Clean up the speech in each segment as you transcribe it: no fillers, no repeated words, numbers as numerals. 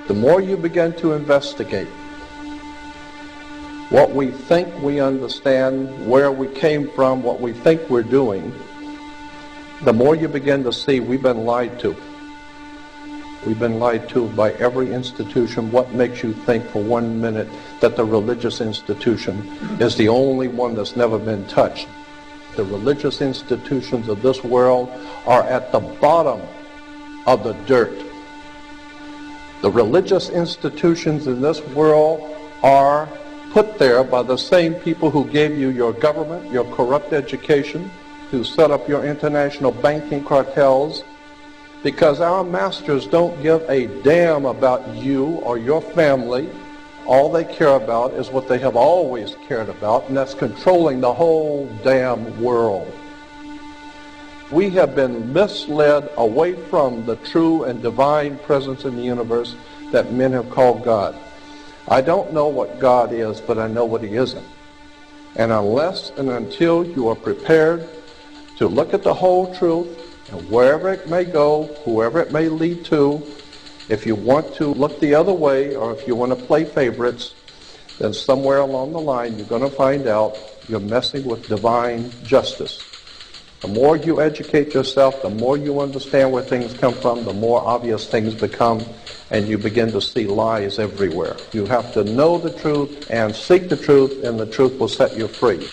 The more you begin to investigate what we think we understand, where we came from, what we think we're doing, the more you begin to see we've been lied to. We've been lied to by every institution. What makes you think for 1 minute that the religious institution is the only one that's never been touched? The religious institutions of this world are at the bottom of the dirt. The religious institutions in this world are put there by the same people who gave you your government, your corrupt education, who set up your international banking cartels, because our masters don't give a damn about you or your family. All they care about is what they have always cared about, and that's controlling the whole damn world. We have been misled away from the true and divine presence in the universe that men have called God. I don't know what God is, but I know what he isn't. And unless and until you are prepared to look at the whole truth, and wherever it may go, whoever it may lead to, if you want to look the other way, or if you want to play favorites, then somewhere along the line you're going to find out you're messing with divine justice. The more you educate yourself, the more you understand where things come from, the more obvious things become, and you begin to see lies everywhere. You have to know the truth and seek the truth, and the truth will set you free.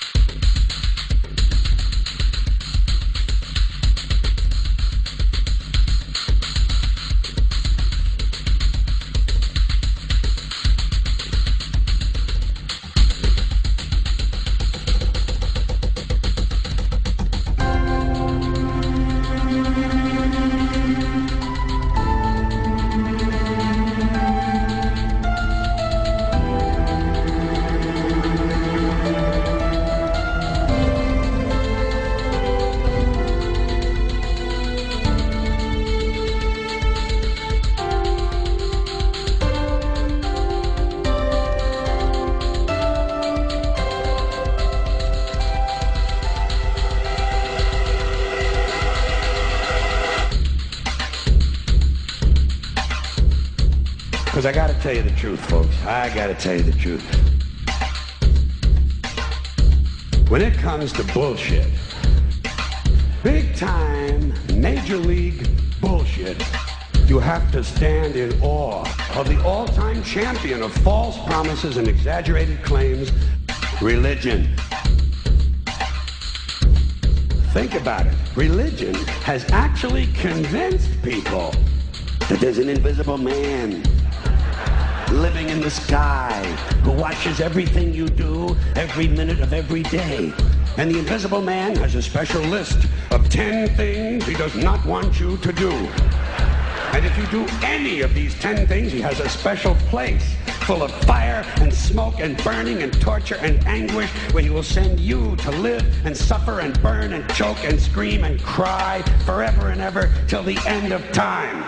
Because I got to tell you the truth, folks. I got to tell you the truth. When it comes to bullshit, big time, major league bullshit, you have to stand in awe of the all-time champion of false promises and exaggerated claims, religion. Think about it. Religion has actually convinced people that there's an invisible man living in the sky who watches everything you do every minute of every day. And the invisible man has a special list of 10 things he does not want you to do. And if you do any of these 10 things, he has a special place full of fire and smoke and burning and torture and anguish where he will send you to live and suffer and burn and choke and scream and cry forever and ever till the end of time.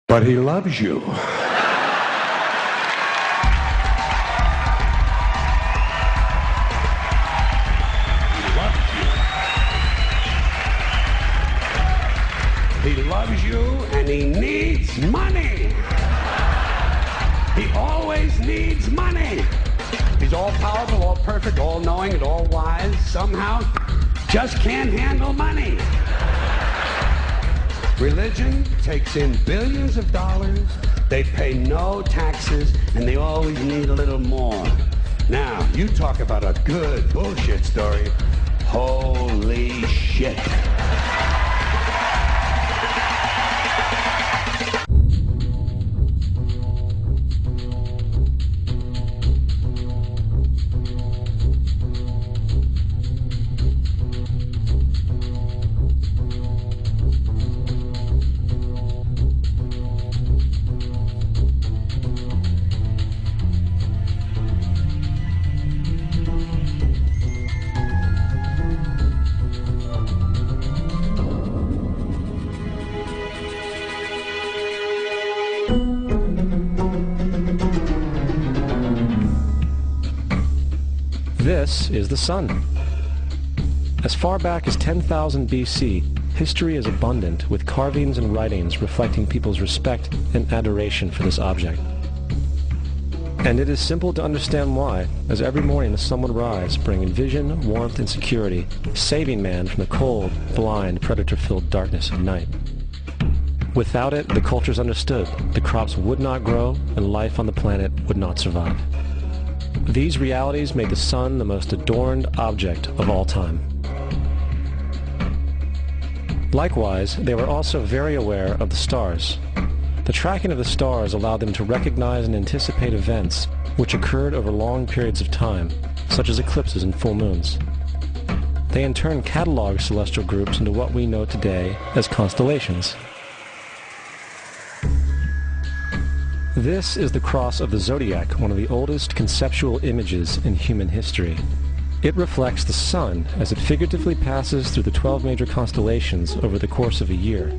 But he loves you. He loves you and he needs money. He always needs money. He's all powerful, all perfect, all knowing, and all wise. Somehow just can't handle money. Religion takes in billions of dollars, they pay no taxes, and they always need a little more. Now, you talk about a good bullshit story. Holy shit. This is the sun. As far back as 10,000 BC, history is abundant with carvings and writings reflecting people's respect and adoration for this object. And it is simple to understand why, as every morning the sun would rise, bringing vision, warmth, and security, saving man from the cold, blind, predator-filled darkness of night. Without it, the cultures understood, the crops would not grow, and life on the planet would not survive. These realities made the sun the most adorned object of all time. Likewise, they were also very aware of the stars. The tracking of the stars allowed them to recognize and anticipate events which occurred over long periods of time, such as eclipses and full moons. They in turn cataloged celestial groups into what we know today as constellations. This is the cross of the zodiac, one of the oldest conceptual images in human history. It reflects the sun as it figuratively passes through the 12 major constellations over the course of a year.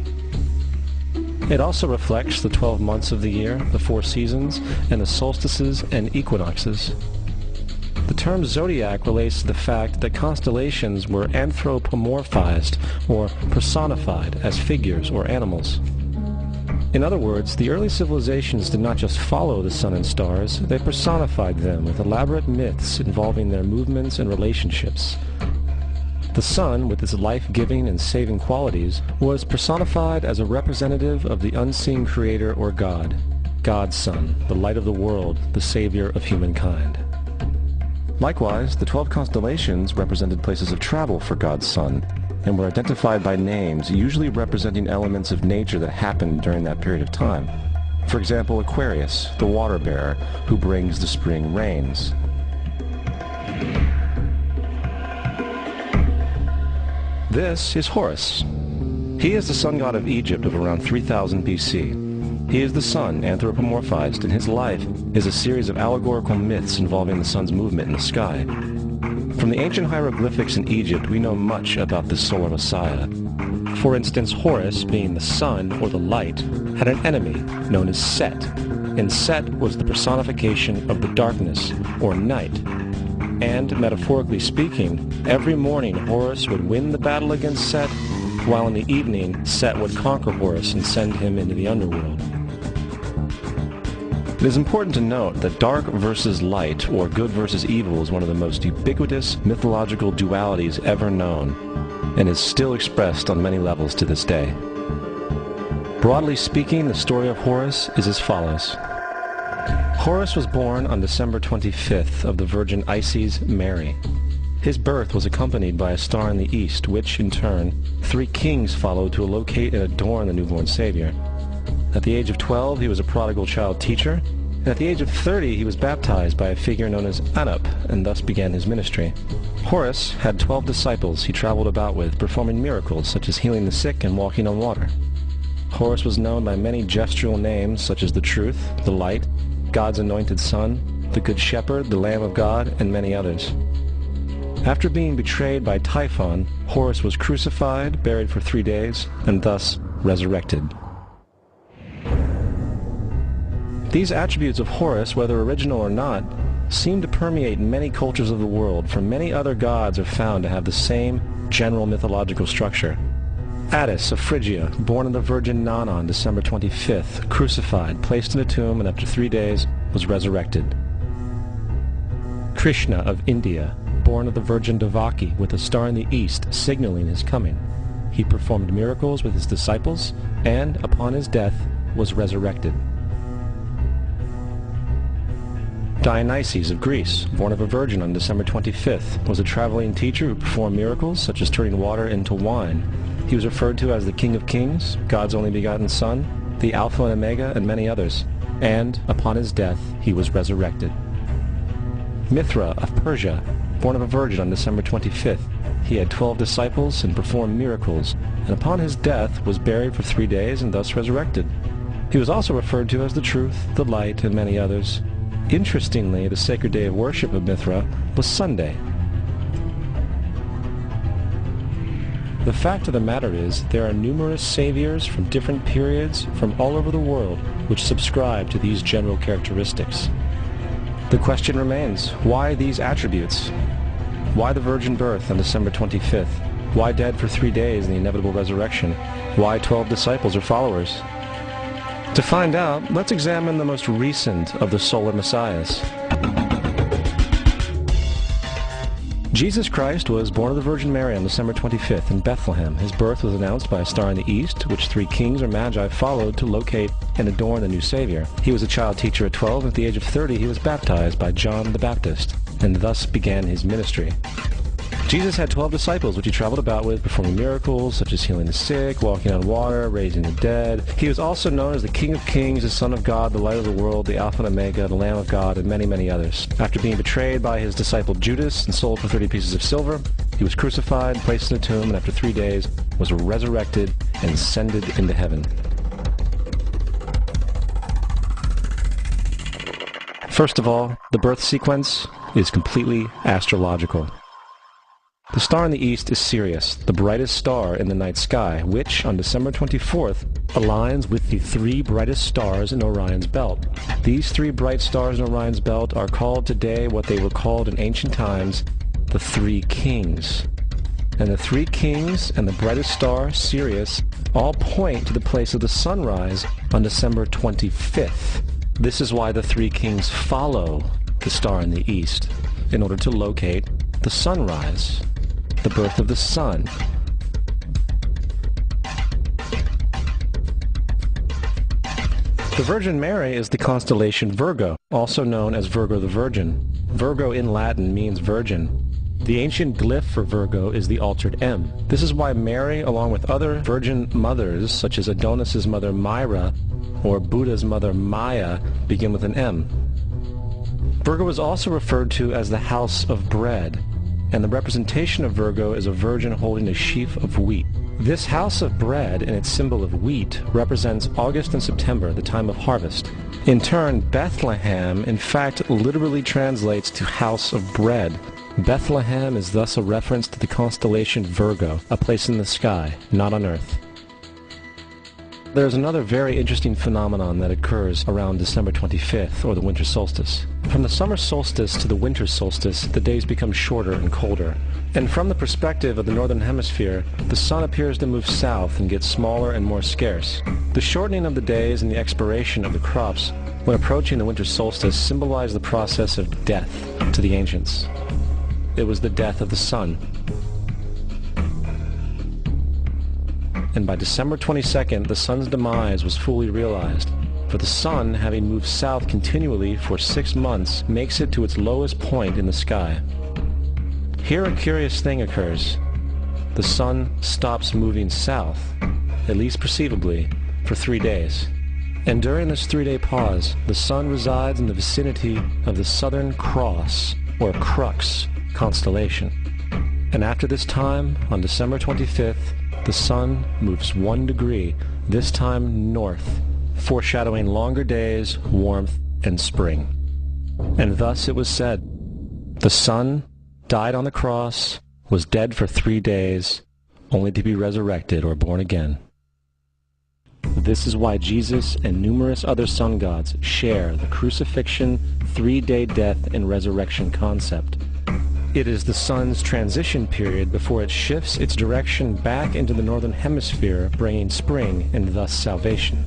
It also reflects the 12 months of the year, the 4 seasons, and the solstices and equinoxes. The term zodiac relates to the fact that constellations were anthropomorphized or personified as figures or animals. In other words, the early civilizations did not just follow the sun and stars, they personified them with elaborate myths involving their movements and relationships. The sun, with its life-giving and saving qualities, was personified as a representative of the unseen creator or God, God's Son, the light of the world, the savior of humankind. Likewise, the 12 constellations represented places of travel for God's Son, and were identified by names, usually representing elements of nature that happened during that period of time. For example, Aquarius, the water bearer, who brings the spring rains. This is Horus. He is the sun god of Egypt of around 3000 BC. He is the sun anthropomorphized, and his life is a series of allegorical myths involving the sun's movement in the sky. From the ancient hieroglyphics in Egypt, we know much about this solar messiah. For instance, Horus, being the sun or the light, had an enemy known as Set, and Set was the personification of the darkness or night. And, metaphorically speaking, every morning Horus would win the battle against Set, while in the evening Set would conquer Horus and send him into the underworld. It is important to note that dark versus light, or good versus evil, is one of the most ubiquitous mythological dualities ever known, and is still expressed on many levels to this day. Broadly speaking, the story of Horus is as follows. Horus was born on December 25th of the Virgin Isis Mary. His birth was accompanied by a star in the east, which, in turn, 3 kings followed to locate and adorn the newborn Savior. At the age of 12, he was a prodigal child teacher, and at the age of 30, he was baptized by a figure known as Anup, and thus began his ministry. Horus had 12 disciples he traveled about with, performing miracles such as healing the sick and walking on water. Horus was known by many gestural names such as the Truth, the Light, God's Anointed Son, the Good Shepherd, the Lamb of God, and many others. After being betrayed by Typhon, Horus was crucified, buried for 3 days, and thus resurrected. These attributes of Horus, whether original or not, seem to permeate many cultures of the world, for many other gods are found to have the same general mythological structure. Attis of Phrygia, born of the Virgin Nana on December 25th, crucified, placed in a tomb, and after 3 days was resurrected. Krishna of India, born of the Virgin Devaki, with a star in the east signaling his coming. He performed miracles with his disciples, and, upon his death, was resurrected. Dionysus of Greece, born of a virgin on December 25th, was a traveling teacher who performed miracles such as turning water into wine. He was referred to as the King of Kings, God's only begotten Son, the Alpha and Omega, and many others. And, upon his death, he was resurrected. Mithra of Persia, born of a virgin on December 25th, he had 12 disciples and performed miracles, and upon his death was buried for 3 days and thus resurrected. He was also referred to as the Truth, the Light, and many others. Interestingly, the sacred day of worship of Mithra was Sunday. The fact of the matter is, there are numerous saviors from different periods from all over the world which subscribe to these general characteristics. The question remains, why these attributes? Why the virgin birth on December 25th? Why dead for 3 days in the inevitable resurrection? Why 12 disciples or followers? To find out, let's examine the most recent of the solar messiahs. Jesus Christ was born of the Virgin Mary on December 25th in Bethlehem. His birth was announced by a star in the east, which 3 kings or magi followed to locate and adorn the new Savior. He was a child teacher at 12, and at the age of 30 he was baptized by John the Baptist, and thus began his ministry. Jesus had 12 disciples, which he traveled about with, performing miracles such as healing the sick, walking on water, raising the dead. He was also known as the King of Kings, the Son of God, the Light of the World, the Alpha and Omega, the Lamb of God, and many, many others. After being betrayed by his disciple Judas and sold for 30 pieces of silver, he was crucified, placed in a tomb, and after 3 days was resurrected and ascended into heaven. First of all, the birth sequence is completely astrological. The star in the east is Sirius, the brightest star in the night sky, which, on December 24th, aligns with the 3 brightest stars in Orion's belt. These 3 bright stars in Orion's belt are called today what they were called in ancient times, the 3 kings. And the 3 kings and the brightest star, Sirius, all point to the place of the sunrise on December 25th. This is why the 3 kings follow the star in the east, in order to locate the sunrise, the birth of the sun. The Virgin Mary is the constellation Virgo, also known as Virgo the Virgin. Virgo in Latin means virgin. The ancient glyph for Virgo is the altered M. This is why Mary, along with other virgin mothers, such as Adonis's mother Myra or Buddha's mother Maya, begin with an M. Virgo is also referred to as the house of bread, and the representation of Virgo is a virgin holding a sheaf of wheat. This house of bread and its symbol of wheat represents August and September, the time of harvest. In turn, Bethlehem, in fact, literally translates to house of bread. Bethlehem is thus a reference to the constellation Virgo, a place in the sky, not on earth. There's another very interesting phenomenon that occurs around December 25th, or the winter solstice. From the summer solstice to the winter solstice, the days become shorter and colder. And from the perspective of the northern hemisphere, the sun appears to move south and get smaller and more scarce. The shortening of the days and the expiration of the crops when approaching the winter solstice symbolize the process of death to the ancients. It was the death of the sun. And by December 22nd, the sun's demise was fully realized, for the sun, having moved south continually for 6 months, makes it to its lowest point in the sky. Here a curious thing occurs. The sun stops moving south, at least perceivably, for 3 days. And during this 3-day pause, the sun resides in the vicinity of the Southern Cross, or Crux, constellation. And after this time, on December 25th, the sun moves 1 degree, this time north, foreshadowing longer days, warmth, and spring. And thus it was said, the sun died on the cross, was dead for 3 days, only to be resurrected or born again. This is why Jesus and numerous other sun gods share the crucifixion, 3-day death, and resurrection concept. It is the sun's transition period before it shifts its direction back into the northern hemisphere, bringing spring and thus salvation.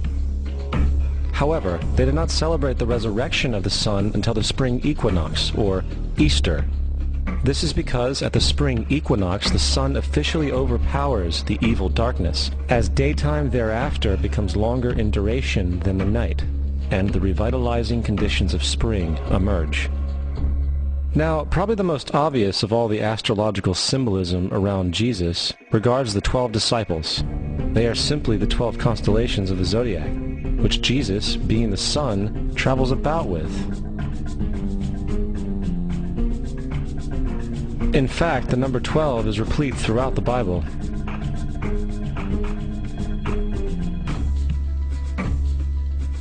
However, they did not celebrate the resurrection of the sun until the spring equinox, or Easter. This is because at the spring equinox the sun officially overpowers the evil darkness, as daytime thereafter becomes longer in duration than the night, and the revitalizing conditions of spring emerge. Now, probably the most obvious of all the astrological symbolism around Jesus regards the 12 disciples. They are simply the 12 constellations of the zodiac, which Jesus, being the sun, travels about with. In fact, the number 12 is replete throughout the Bible.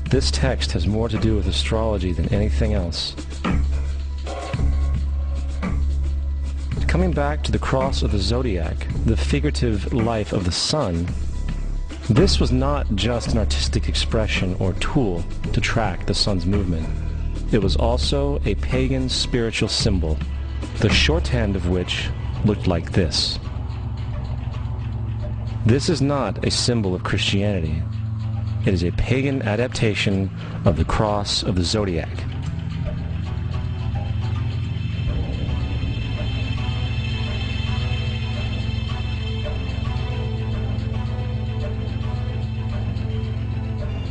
This text has more to do with astrology than anything else. Coming back to the cross of the zodiac, the figurative life of the sun, this was not just an artistic expression or tool to track the sun's movement. It was also a pagan spiritual symbol, the shorthand of which looked like this. This is not a symbol of Christianity. It is a pagan adaptation of the cross of the zodiac.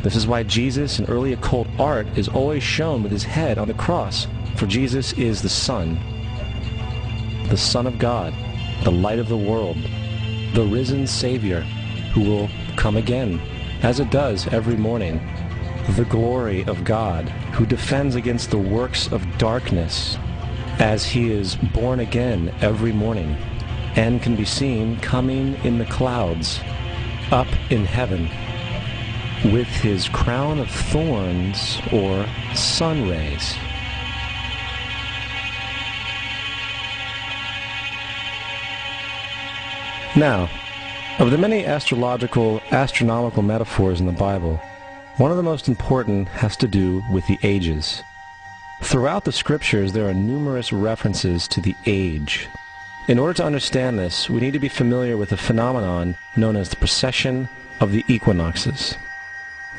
This is why Jesus in early occult art is always shown with his head on the cross, for Jesus is the Son of God, the light of the world, the risen Savior who will come again, as it does every morning, the glory of God who defends against the works of darkness as he is born again every morning and can be seen coming in the clouds up in heaven with his crown of thorns or sun rays. Now, of the many astronomical metaphors in the Bible, one of the most important has to do with the ages. Throughout the scriptures, there are numerous references to the age. In order to understand this, we need to be familiar with a phenomenon known as the precession of the equinoxes.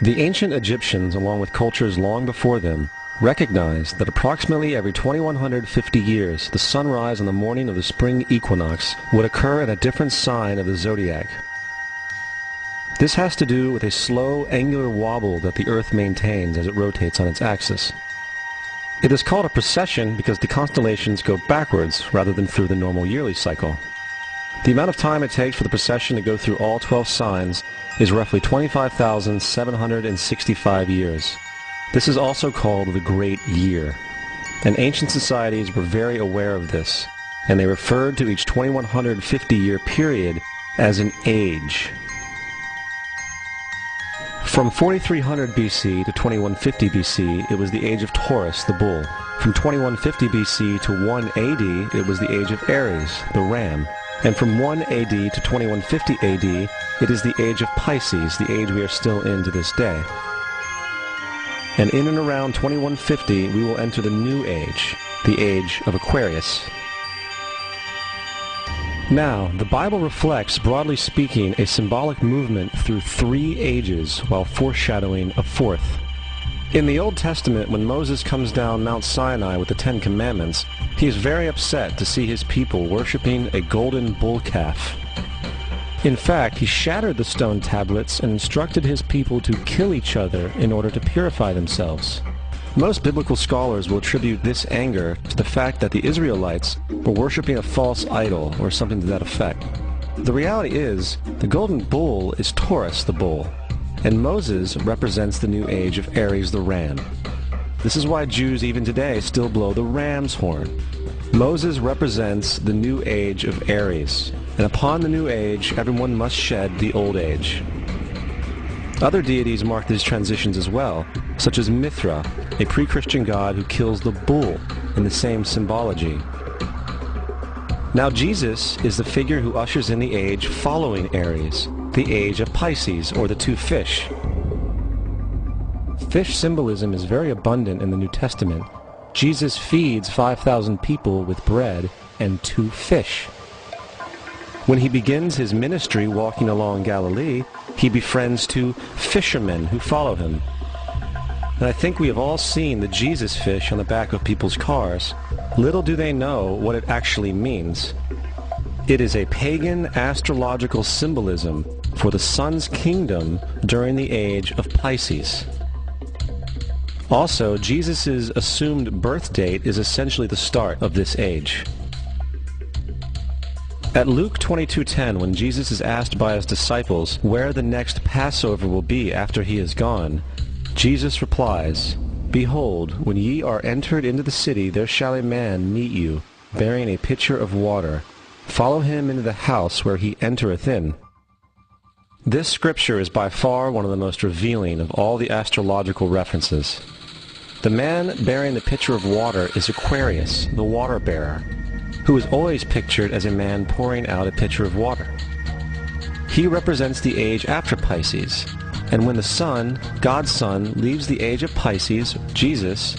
The ancient Egyptians, along with cultures long before them, recognized that approximately every 2150 years, the sunrise on the morning of the spring equinox would occur in a different sign of the zodiac. This has to do with a slow, angular wobble that the Earth maintains as it rotates on its axis. It is called a precession because the constellations go backwards rather than through the normal yearly cycle. The amount of time it takes for the precession to go through all 12 signs is roughly 25,765 years. This is also called the Great Year, and ancient societies were very aware of this, and they referred to each 2150-year period as an age. From 4300 BC to 2150 BC, it was the age of Taurus, the bull. From 2150 BC to 1 AD, it was the age of Aries, the ram. And from 1 AD to 2150 AD, it is the age of Pisces, the age we are still in to this day. And in and around 2150, we will enter the new age, the age of Aquarius. Now, the Bible reflects, broadly speaking, a symbolic movement through 3 ages while foreshadowing a 4th. In the Old Testament, when Moses comes down Mount Sinai with the 10 Commandments, he is very upset to see his people worshiping a golden bull calf. In fact, he shattered the stone tablets and instructed his people to kill each other in order to purify themselves. Most biblical scholars will attribute this anger to the fact that the Israelites were worshiping a false idol or something to that effect. The reality is, the golden bull is Taurus the bull, and Moses represents the new age of Aries the ram. This is why Jews even today still blow the ram's horn. Moses represents the new age of Aries, and upon the new age, everyone must shed the old age. Other deities mark these transitions as well, such as Mithra, a pre-Christian god who kills the bull in the same symbology. Now Jesus is the figure who ushers in the age following Aries, the age of Pisces, or the 2 fish. Fish symbolism is very abundant in the New Testament. Jesus feeds 5,000 people with bread and 2 fish. When he begins his ministry walking along Galilee, he befriends 2 fishermen who follow him. And I think we have all seen the Jesus fish on the back of people's cars. Little do they know what it actually means. It is a pagan astrological symbolism for the sun's kingdom during the age of Pisces. Also, Jesus' assumed birth date is essentially the start of this age. At Luke 22:10, when Jesus is asked by his disciples where the next Passover will be after he is gone, Jesus replies, "Behold, when ye are entered into the city, there shall a man meet you, bearing a pitcher of water. Follow him into the house where he entereth in." This scripture is by far one of the most revealing of all the astrological references. The man bearing the pitcher of water is Aquarius, the water bearer, who is always pictured as a man pouring out a pitcher of water. He represents the age after Pisces, and when the sun, God's Son, leaves the age of Pisces, Jesus,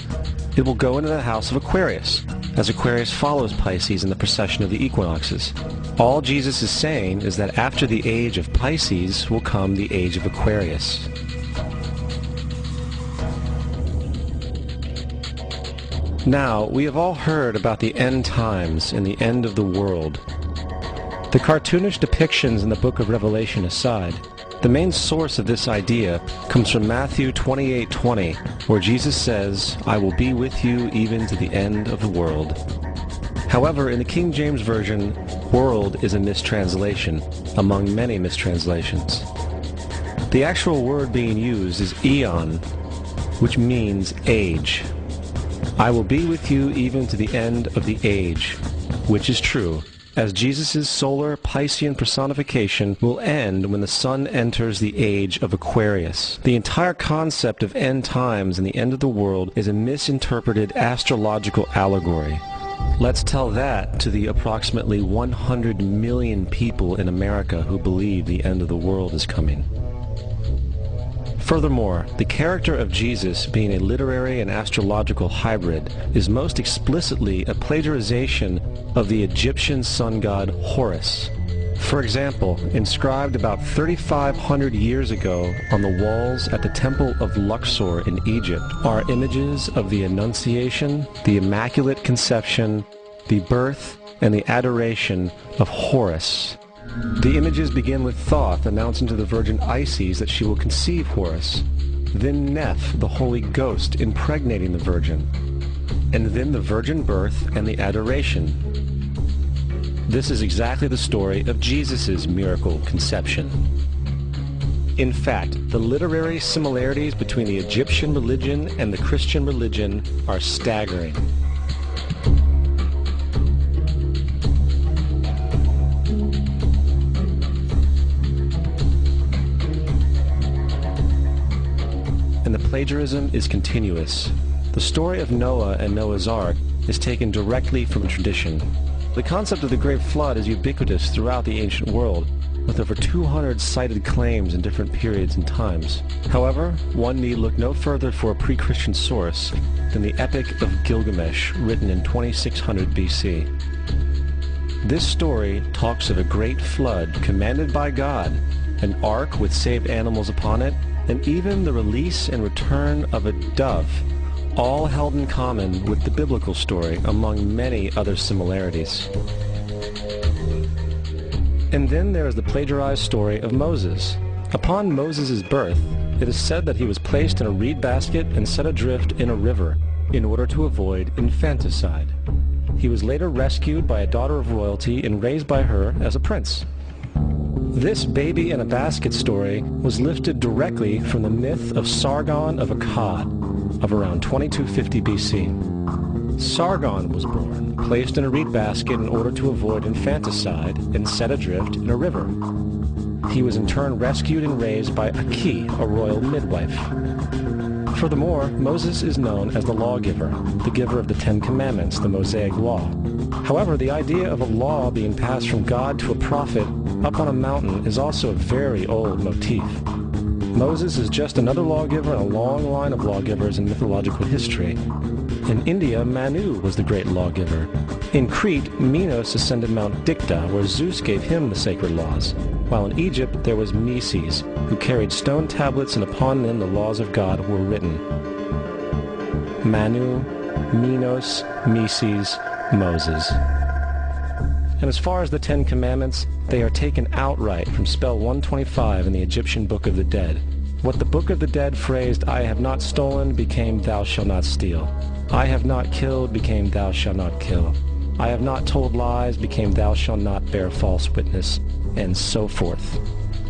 it will go into the house of Aquarius, as Aquarius follows Pisces in the precession of the equinoxes. All Jesus is saying is that after the age of Pisces will come the age of Aquarius. Now, we have all heard about the end times and the end of the world. The cartoonish depictions in the book of Revelation aside, the main source of this idea comes from Matthew 28:20, where Jesus says, "I will be with you even to the end of the world." However, in the King James Version, world is a mistranslation, among many mistranslations. The actual word being used is eon, which means age. I will be with you even to the end of the age, which is true, as Jesus' solar Piscean personification will end when the sun enters the age of Aquarius. The entire concept of end times and the end of the world is a misinterpreted astrological allegory. Let's tell that to the approximately 100 million people in America who believe the end of the world is coming. Furthermore, the character of Jesus being a literary and astrological hybrid is most explicitly a plagiarization of the Egyptian sun god Horus. For example, inscribed about 3,500 years ago on the walls at the Temple of Luxor in Egypt are images of the Annunciation, the Immaculate Conception, the birth, and the adoration of Horus. The images begin with Thoth announcing to the Virgin Isis that she will conceive Horus, then Neph, the Holy Ghost, impregnating the Virgin, and then the virgin birth and the adoration. This is exactly the story of Jesus' miracle conception. In fact, the literary similarities between the Egyptian religion and the Christian religion are staggering. And the plagiarism is continuous. The story of Noah and Noah's Ark is taken directly from tradition. The concept of the Great Flood is ubiquitous throughout the ancient world, with over 200 cited claims in different periods and times. However, one need look no further for a pre-Christian source than the Epic of Gilgamesh, written in 2600 BC. This story talks of a great flood commanded by God, an ark with saved animals upon it, and even the release and return of a dove, all held in common with the biblical story among many other similarities. And then there is the plagiarized story of Moses. Upon Moses' birth, it is said that he was placed in a reed basket and set adrift in a river in order to avoid infanticide. He was later rescued by a daughter of royalty and raised by her as a prince. This baby in a basket story was lifted directly from the myth of Sargon of Akkad of around 2250 BC. Sargon was born, placed in a reed basket in order to avoid infanticide, and set adrift in a river. He was in turn rescued and raised by Aki, a royal midwife. Furthermore, Moses is known as the lawgiver, the giver of the Ten Commandments, the Mosaic Law. However, the idea of a law being passed from God to a prophet up on a mountain is also a very old motif. Moses is just another lawgiver in a long line of lawgivers in mythological history. In India, Manu was the great lawgiver. In Crete, Minos ascended Mount Dicta, where Zeus gave him the sacred laws, while in Egypt there was Meses, who carried stone tablets and upon them the laws of God were written. Manu, Minos, Meses, Moses. And as far as the Ten Commandments, they are taken outright from spell 125 in the Egyptian Book of the Dead. What the Book of the Dead phrased, "I have not stolen," became "Thou shalt not steal." "I have not killed," became "Thou shalt not kill." "I have not told lies," became "Thou shalt not bear false witness," and so forth.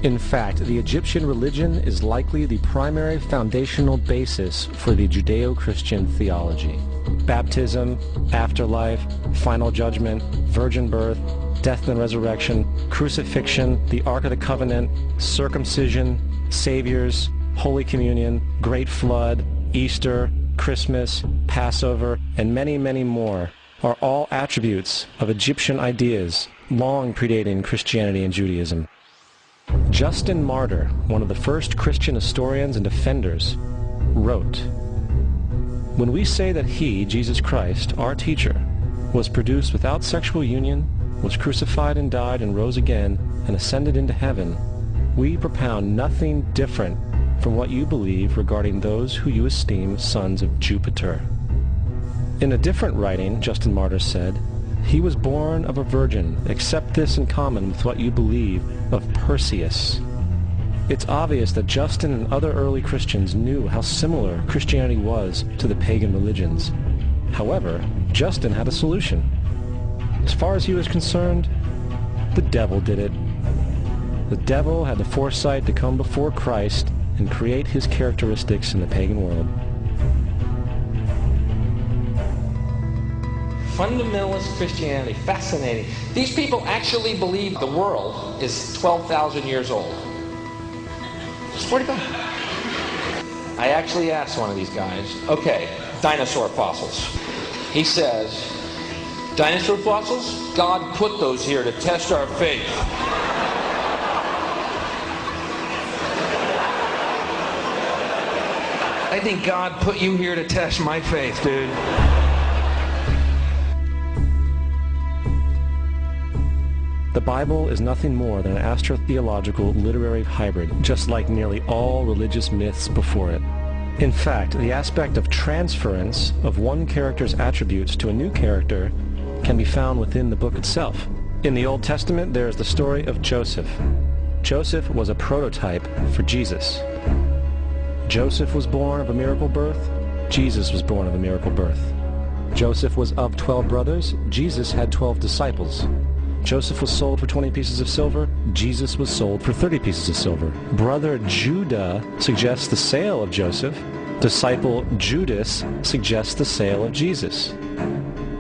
In fact, the Egyptian religion is likely the primary foundational basis for the Judeo-Christian theology. Baptism, afterlife, final judgment, virgin birth, death and resurrection, crucifixion, the Ark of the Covenant, circumcision, saviors, Holy Communion, Great Flood, Easter, Christmas, Passover, and many, many more are all attributes of Egyptian ideas long predating Christianity and Judaism. Justin Martyr, one of the first Christian historians and defenders, wrote, "When we say that he, Jesus Christ, our teacher, was produced without sexual union, was crucified and died and rose again, and ascended into heaven, we propound nothing different from what you believe regarding those who you esteem sons of Jupiter. In a different writing, Justin Martyr said, "He was born of a virgin, except this in common with what you believe of Perseus." It's obvious that Justin and other early Christians knew how similar Christianity was to the pagan religions. However, Justin had a solution. As far as he was concerned, the devil did it. The devil had the foresight to come before Christ and create his characteristics in the pagan world. Fundamentalist Christianity, fascinating. These people actually believe the world is 12,000 years old. Swear to God. I actually asked one of these guys, okay, dinosaur fossils. He says, dinosaur fossils? God put those here to test our faith. I think God put you here to test my faith, dude. The Bible is nothing more than an astrotheological literary hybrid, just like nearly all religious myths before it. In fact, the aspect of transference of one character's attributes to a new character can be found within the book itself. In the Old Testament, there is the story of Joseph. Joseph was a prototype for Jesus. Joseph was born of a miracle birth. Jesus was born of a miracle birth. Joseph was of 12 brothers. Jesus had 12 disciples. Joseph was sold for 20 pieces of silver. Jesus was sold for 30 pieces of silver. Brother Judah suggests the sale of Joseph. Disciple Judas suggests the sale of Jesus.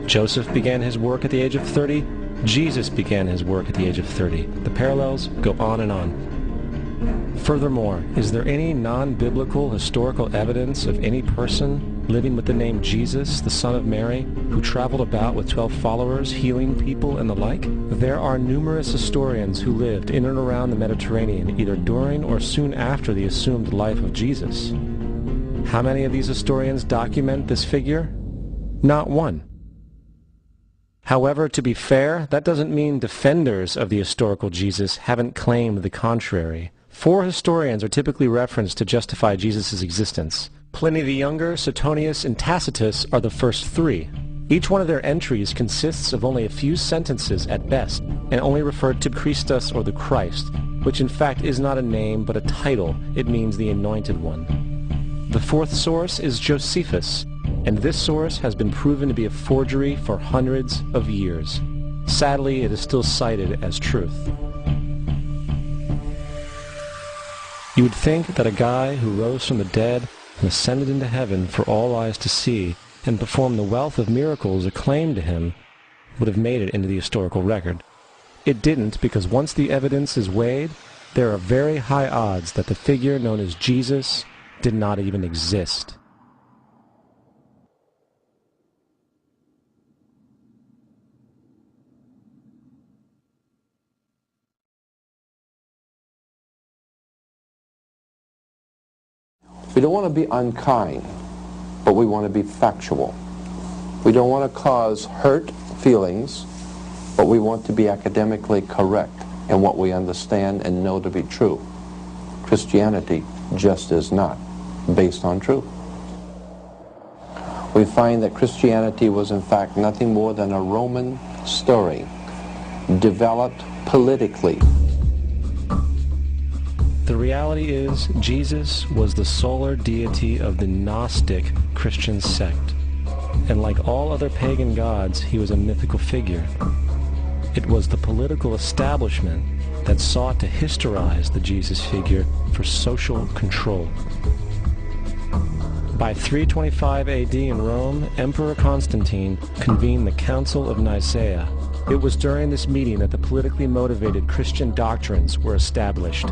Joseph began his work at the age of 30. Jesus began his work at the age of 30. The parallels go on and on. Furthermore, is there any non-biblical historical evidence of any person living with the name Jesus, the son of Mary, who traveled about with 12 followers, healing people and the like? There are numerous historians who lived in and around the Mediterranean, either during or soon after the assumed life of Jesus. How many of these historians document this figure? Not one. However, to be fair, that doesn't mean defenders of the historical Jesus haven't claimed the contrary. 4 historians are typically referenced to justify Jesus' existence. Pliny the Younger, Suetonius, and Tacitus are the first 3. Each one of their entries consists of only a few sentences at best, and only refer to Christus or the Christ, which in fact is not a name but a title. It means the Anointed One. The 4th source is Josephus, and this source has been proven to be a forgery for hundreds of years. Sadly, it is still cited as truth. You would think that a guy who rose from the dead and ascended into heaven for all eyes to see and performed the wealth of miracles acclaimed to him would have made it into the historical record. It didn't, because once the evidence is weighed, there are very high odds that the figure known as Jesus did not even exist. We don't want to be unkind, but we want to be factual. We don't want to cause hurt feelings, but we want to be academically correct in what we understand and know to be true. Christianity just is not based on truth. We find that Christianity was in fact nothing more than a Roman story developed politically. The reality is, Jesus was the solar deity of the Gnostic Christian sect. And like all other pagan gods, he was a mythical figure. It was the political establishment that sought to historize the Jesus figure for social control. By 325 AD in Rome, Emperor Constantine convened the Council of Nicaea. It was during this meeting that the politically motivated Christian doctrines were established,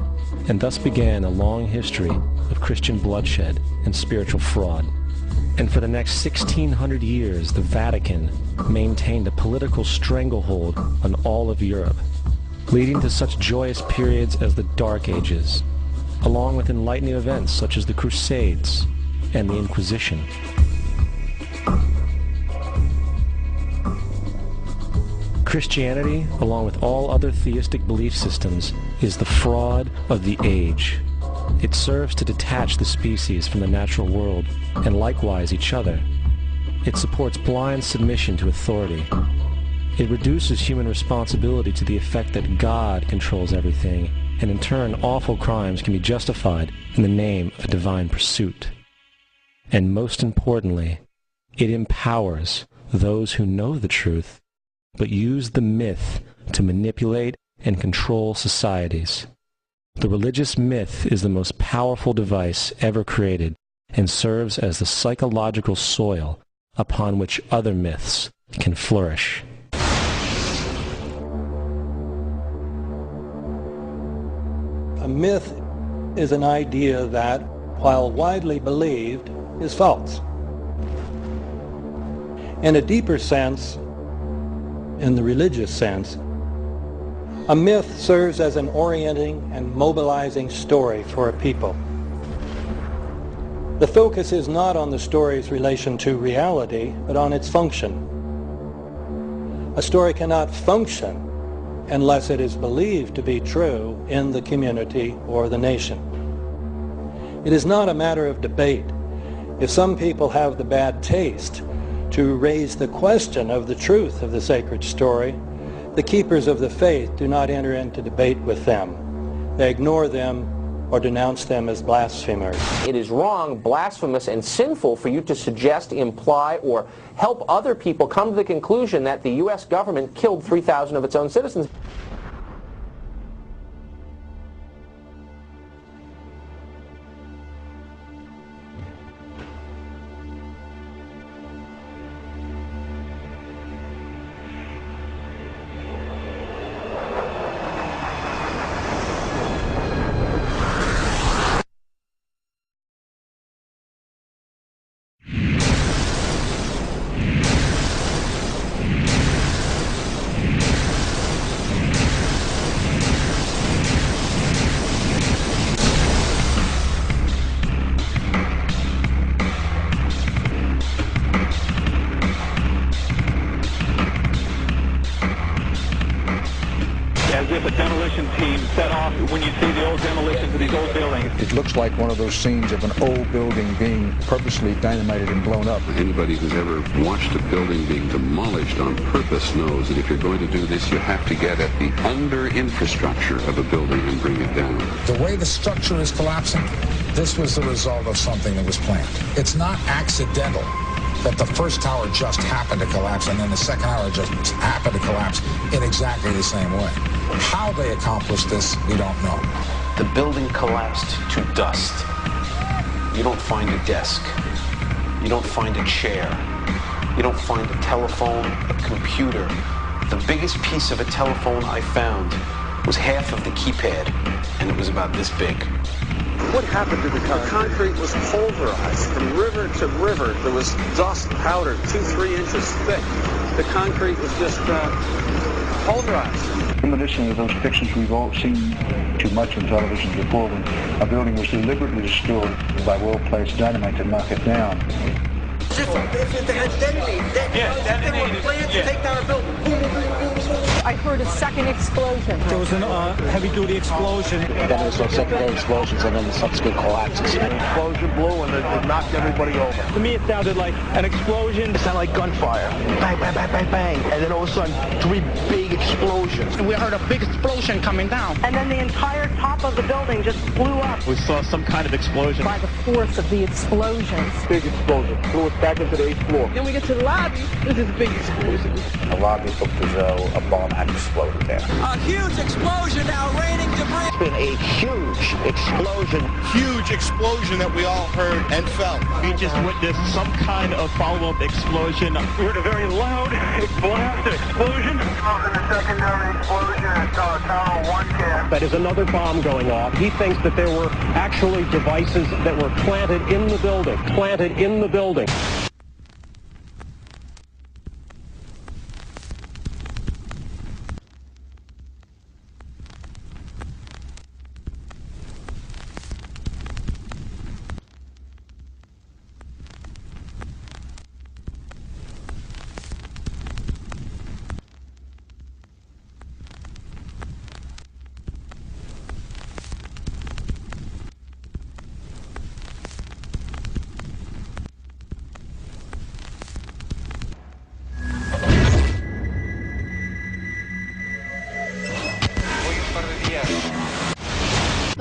and thus began a long history of Christian bloodshed and spiritual fraud. And for the next 1600 years, the Vatican maintained a political stranglehold on all of Europe, leading to such joyous periods as the Dark Ages, along with enlightening events such as the Crusades and the Inquisition. Christianity, along with all other theistic belief systems, is the fraud of the age. It serves to detach the species from the natural world, and likewise each other. It supports blind submission to authority. It reduces human responsibility to the effect that God controls everything, and in turn awful crimes can be justified in the name of a divine pursuit. And most importantly, it empowers those who know the truth, but use the myth to manipulate and control societies. The religious myth is the most powerful device ever created and serves as the psychological soil upon which other myths can flourish. A myth is an idea that, while widely believed, is false. In a deeper sense, in the religious sense, a myth serves as an orienting and mobilizing story for a people. The focus is not on the story's relation to reality, but on its function. A story cannot function unless it is believed to be true in the community or the nation. It is not a matter of debate. If some people have the bad taste to raise the question of the truth of the sacred story, the keepers of the faith do not enter into debate with them. They ignore them or denounce them as blasphemers. It is wrong, blasphemous, and sinful for you to suggest, imply, or help other people come to the conclusion that the U.S. government killed 3,000 of its own citizens. As if a demolition team set off when you see the old demolitions of these old buildings. It looks like one of those scenes of an old building being purposely dynamited and blown up. Anybody who's ever watched a building being demolished on purpose knows that if you're going to do this, you have to get at the under-infrastructure of a building and bring it down. The way the structure is collapsing, this was the result of something that was planned. It's not accidental that the first tower just happened to collapse and then the second tower just happened to collapse in exactly the same way. How they accomplished this, we don't know. The building collapsed to dust. You don't find a desk. You don't find a chair. You don't find a telephone, a computer. The biggest piece of a telephone I found was half of the keypad, and it was about this big. What happened to the concrete? The concrete was pulverized from river to river. There was dust powder 2-3 inches thick. The concrete was just pulverized. Reminiscent of those pictures we've all seen too much on television before, when a building was deliberately destroyed by well-placed dynamite to knock it down. If it had detonated, they were planned to take down a building. I heard a second explosion. There was a heavy-duty explosion. Then there was some secondary explosions and then the subsequent collapses. An explosion blew and it knocked everybody over. To me, it sounded like an explosion. It sounded like gunfire. Bang, bang, bang, bang, bang. And then all of a sudden, 3 big explosions. We heard a big explosion coming down. And then the entire top of the building just blew up. We saw some kind of explosion. By the force of the explosions. Big explosion. Blew us back into the 8th floor. Then we get to the lobby. This is a big explosion. The lobby looked as though a bomb had exploded there. A huge explosion now, raining debris. It's been a huge explosion. Huge explosion that we all heard and felt. We just witnessed some kind of follow-up explosion. We heard a very loud blast explosion. The secondary explosion at Tower 1 camp. That is another bomb going off. He thinks that there were actually devices that were planted in the building. Planted in the building.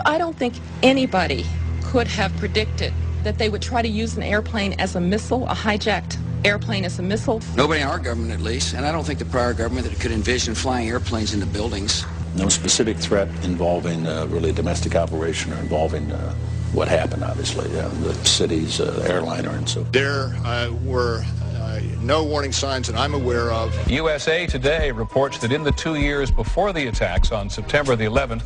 I don't think anybody could have predicted that they would try to use an airplane as a missile, a hijacked airplane as a missile. Nobody in our government, at least, and I don't think the prior government that could envision flying airplanes into buildings. No specific threat involving really a domestic operation or involving what happened, obviously, the city's airliner and so forth. There were no warning signs that I'm aware of. USA Today reports that in the 2 years before the attacks on September the 11th,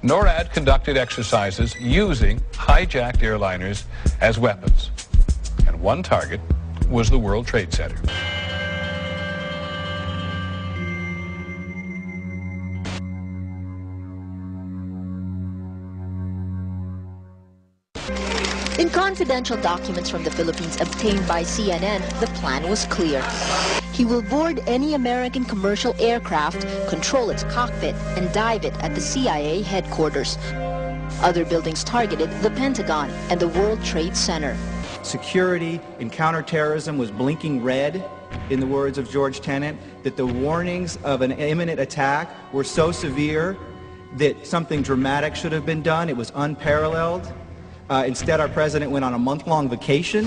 NORAD conducted exercises using hijacked airliners as weapons. And one target was the World Trade Center. In confidential documents from the Philippines obtained by CNN, the plan was clear. He will board any American commercial aircraft, control its cockpit, and dive it at the CIA headquarters. Other buildings targeted the Pentagon and the World Trade Center. Security in counterterrorism was blinking red, in the words of George Tenet, that the warnings of an imminent attack were so severe that something dramatic should have been done. It was unparalleled. Instead, our president went on a month-long vacation.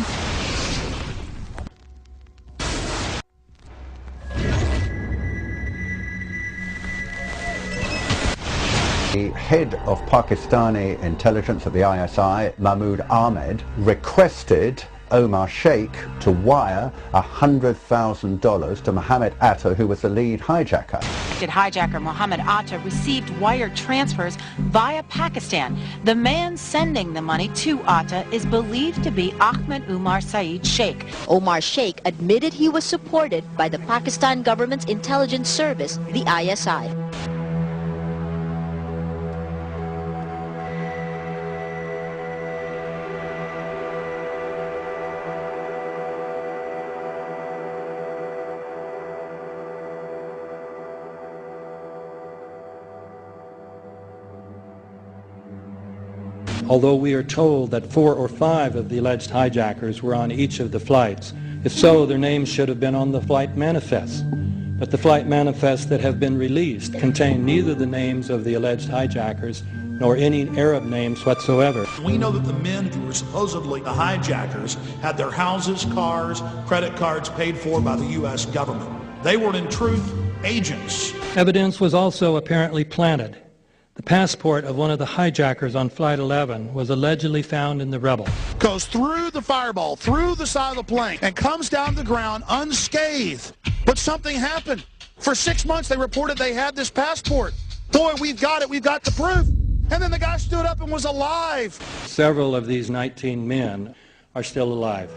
The head of Pakistani intelligence at the ISI, Mahmoud Ahmed, requested Omar Sheikh to wire $100,000 to Mohammed Atta, who was the lead hijacker. Hijacker Mohammed Atta received wire transfers via Pakistan. The man sending the money to Atta is believed to be Ahmed Umar Saeed Sheikh. Omar Sheikh admitted he was supported by the Pakistan government's intelligence service, the ISI. Although we are told that 4 or 5 of the alleged hijackers were on each of the flights. If so, their names should have been on the flight manifests. But the flight manifests that have been released contain neither the names of the alleged hijackers nor any Arab names whatsoever. We know that the men who were supposedly the hijackers had their houses, cars, credit cards paid for by the U.S. government. They were in truth agents. Evidence was also apparently planted. The passport of one of the hijackers on Flight 11 was allegedly found in the rubble. Goes through the fireball, through the side of the plane, and comes down to the ground unscathed. But something happened. For 6 months they reported they had this passport. Boy, we've got it, we've got the proof. And then the guy stood up and was alive. Several of these 19 men are still alive.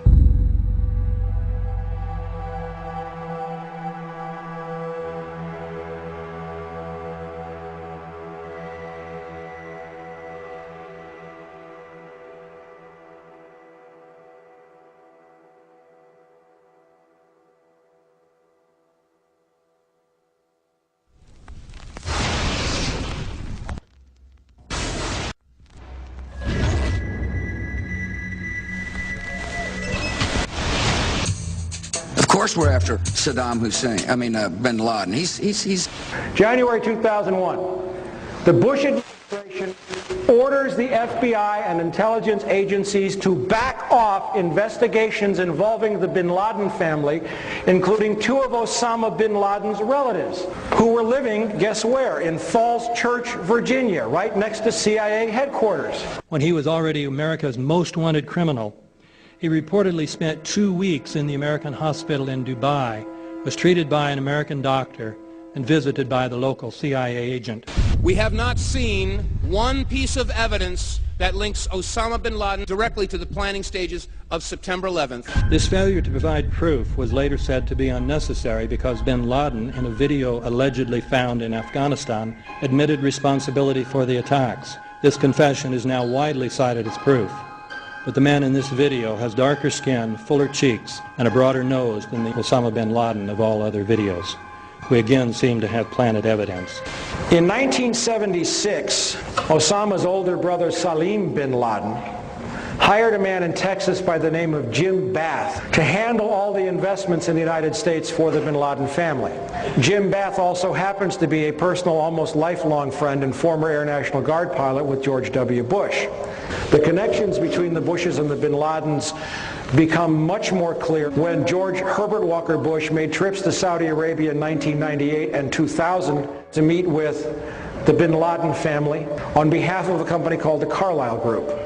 Of course we're after Saddam Hussein, bin Laden. He's... January 2001, the Bush administration orders the FBI and intelligence agencies to back off investigations involving the bin Laden family, including 2 of Osama bin Laden's relatives, who were living, guess where, in Falls Church, Virginia, right next to CIA headquarters. When he was already America's most wanted criminal, he reportedly spent 2 weeks in the American hospital in Dubai, was treated by an American doctor, and visited by the local CIA agent. We have not seen one piece of evidence that links Osama bin Laden directly to the planning stages of September 11th. This failure to provide proof was later said to be unnecessary because bin Laden, in a video allegedly found in Afghanistan, admitted responsibility for the attacks. This confession is now widely cited as proof. But the man in this video has darker skin, fuller cheeks, and a broader nose than the Osama bin Laden of all other videos. We again seem to have planted evidence. In 1976, Osama's older brother Salim bin Laden hired a man in Texas by the name of Jim Bath to handle all the investments in the United States for the bin Laden family. Jim Bath also happens to be a personal, almost lifelong friend and former Air National Guard pilot with George W. Bush. The connections between the Bushes and the bin Ladens become much more clear when George Herbert Walker Bush made trips to Saudi Arabia in 1998 and 2000 to meet with the bin Laden family on behalf of a company called the Carlyle Group.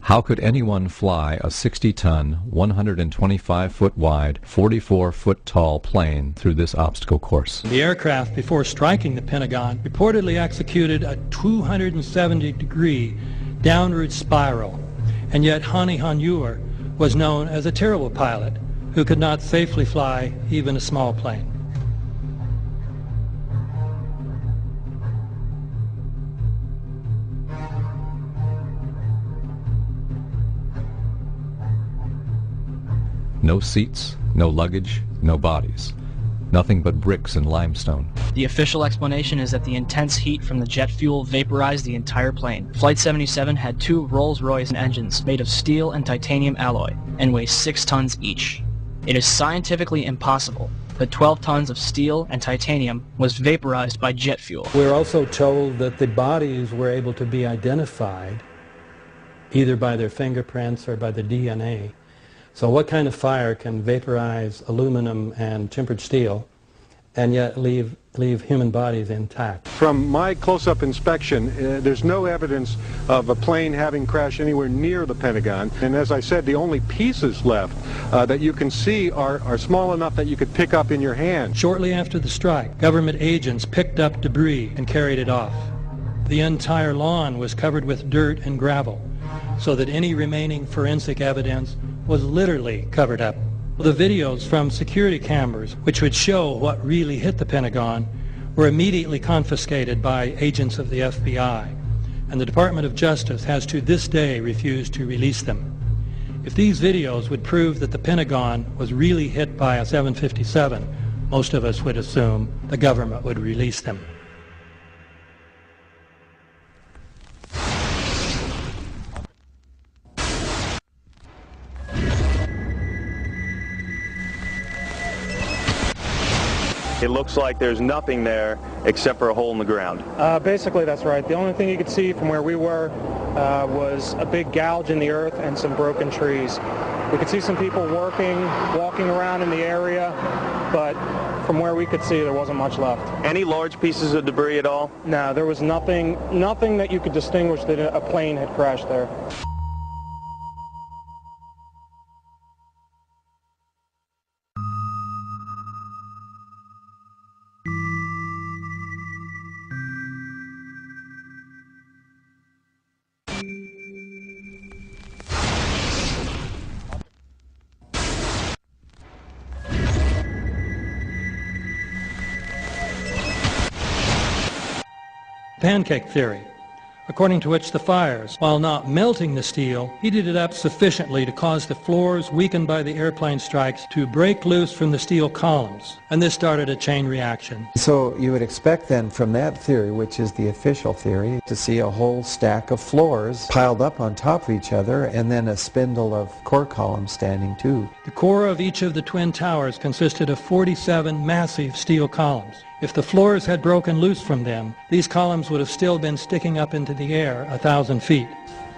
How could anyone fly a 60-ton, 125-foot wide, 44-foot tall plane through this obstacle course? The aircraft, before striking the Pentagon, reportedly executed a 270-degree downward spiral, and yet Hani Hanjour was known as a terrible pilot who could not safely fly even a small plane. No seats, no luggage, no bodies. Nothing but bricks and limestone. The official explanation is that the intense heat from the jet fuel vaporized the entire plane. Flight 77 had 2 Rolls-Royce engines made of steel and titanium alloy and weigh 6 tons each. It is scientifically impossible that 12 tons of steel and titanium was vaporized by jet fuel. We're also told that the bodies were able to be identified either by their fingerprints or by the DNA. So what kind of fire can vaporize aluminum and tempered steel and yet leave human bodies intact? From my close-up inspection, there's no evidence of a plane having crashed anywhere near the Pentagon. And as I said, the only pieces left that you can see are small enough that you could pick up in your hand. Shortly after the strike, government agents picked up debris and carried it off. The entire lawn was covered with dirt and gravel, so that any remaining forensic evidence was literally covered up. The videos from security cameras, which would show what really hit the Pentagon, were immediately confiscated by agents of the FBI, and the Department of Justice has to this day refused to release them. If these videos would prove that the Pentagon was really hit by a 757, most of us would assume the government would release them. It looks like there's nothing there except for a hole in the ground. Basically, that's right. The only thing you could see from where we were was a big gouge in the earth and some broken trees. We could see some people walking around in the area, but from where we could see, there wasn't much left. Any large pieces of debris at all? No, there was nothing that you could distinguish that a plane had crashed there. Pancake theory, according to which the fires, while not melting the steel, heated it up sufficiently to cause the floors weakened by the airplane strikes to break loose from the steel columns, and this started a chain reaction. So you would expect then from that theory, which is the official theory, to see a whole stack of floors piled up on top of each other and then a spindle of core columns standing too. The core of each of the twin towers consisted of 47 massive steel columns. If the floors had broken loose from them, these columns would have still been sticking up into the air 1,000 feet.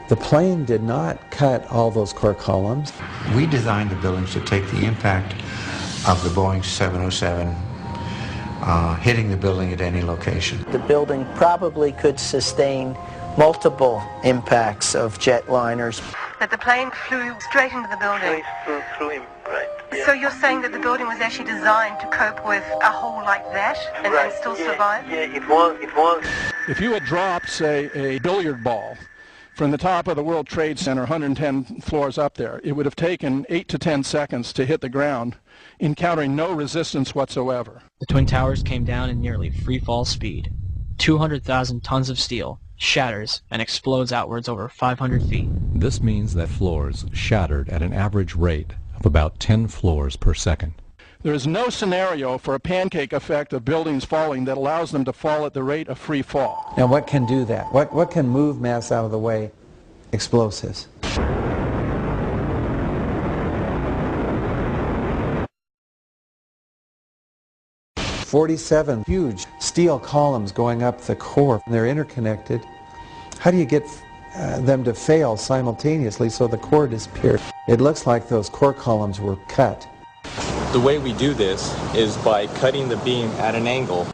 The plane did not cut all those core columns. We designed the buildings to take the impact of the Boeing 707 hitting the building at any location. The building probably could sustain multiple impacts of jetliners. That the plane flew straight into the building. Through him, right. So you're saying that the building was actually designed to cope with a hole like that and still survive? Yeah, it was. If you had dropped, say, a billiard ball from the top of the World Trade Center, 110 floors up there. It would have taken 8 to 10 seconds to hit the ground, encountering no resistance whatsoever. The Twin Towers came down in nearly free-fall speed. 200,000 tons of steel shatters and explodes outwards over 500 feet. This means that floors shattered at an average rate of about 10 floors per second. There is no scenario for a pancake effect of buildings falling that allows them to fall at the rate of free fall. Now what can do that? What can move mass out of the way? Explosives. "47 huge steel columns going up the core. They're interconnected. How do you get them to fail simultaneously so the core disappears? It looks like those core columns were cut. The way we do this is by cutting the beam at an angle.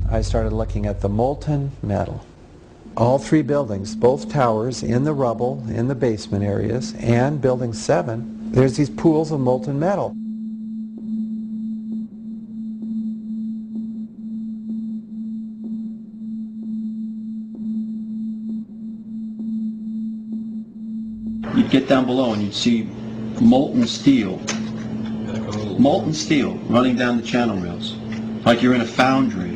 I started looking at the molten metal. All three buildings, both towers in the rubble, in the basement areas, and Building 7, there's these pools of molten metal. You'd get down below and you'd see molten steel running down the channel rails, like you're in a foundry.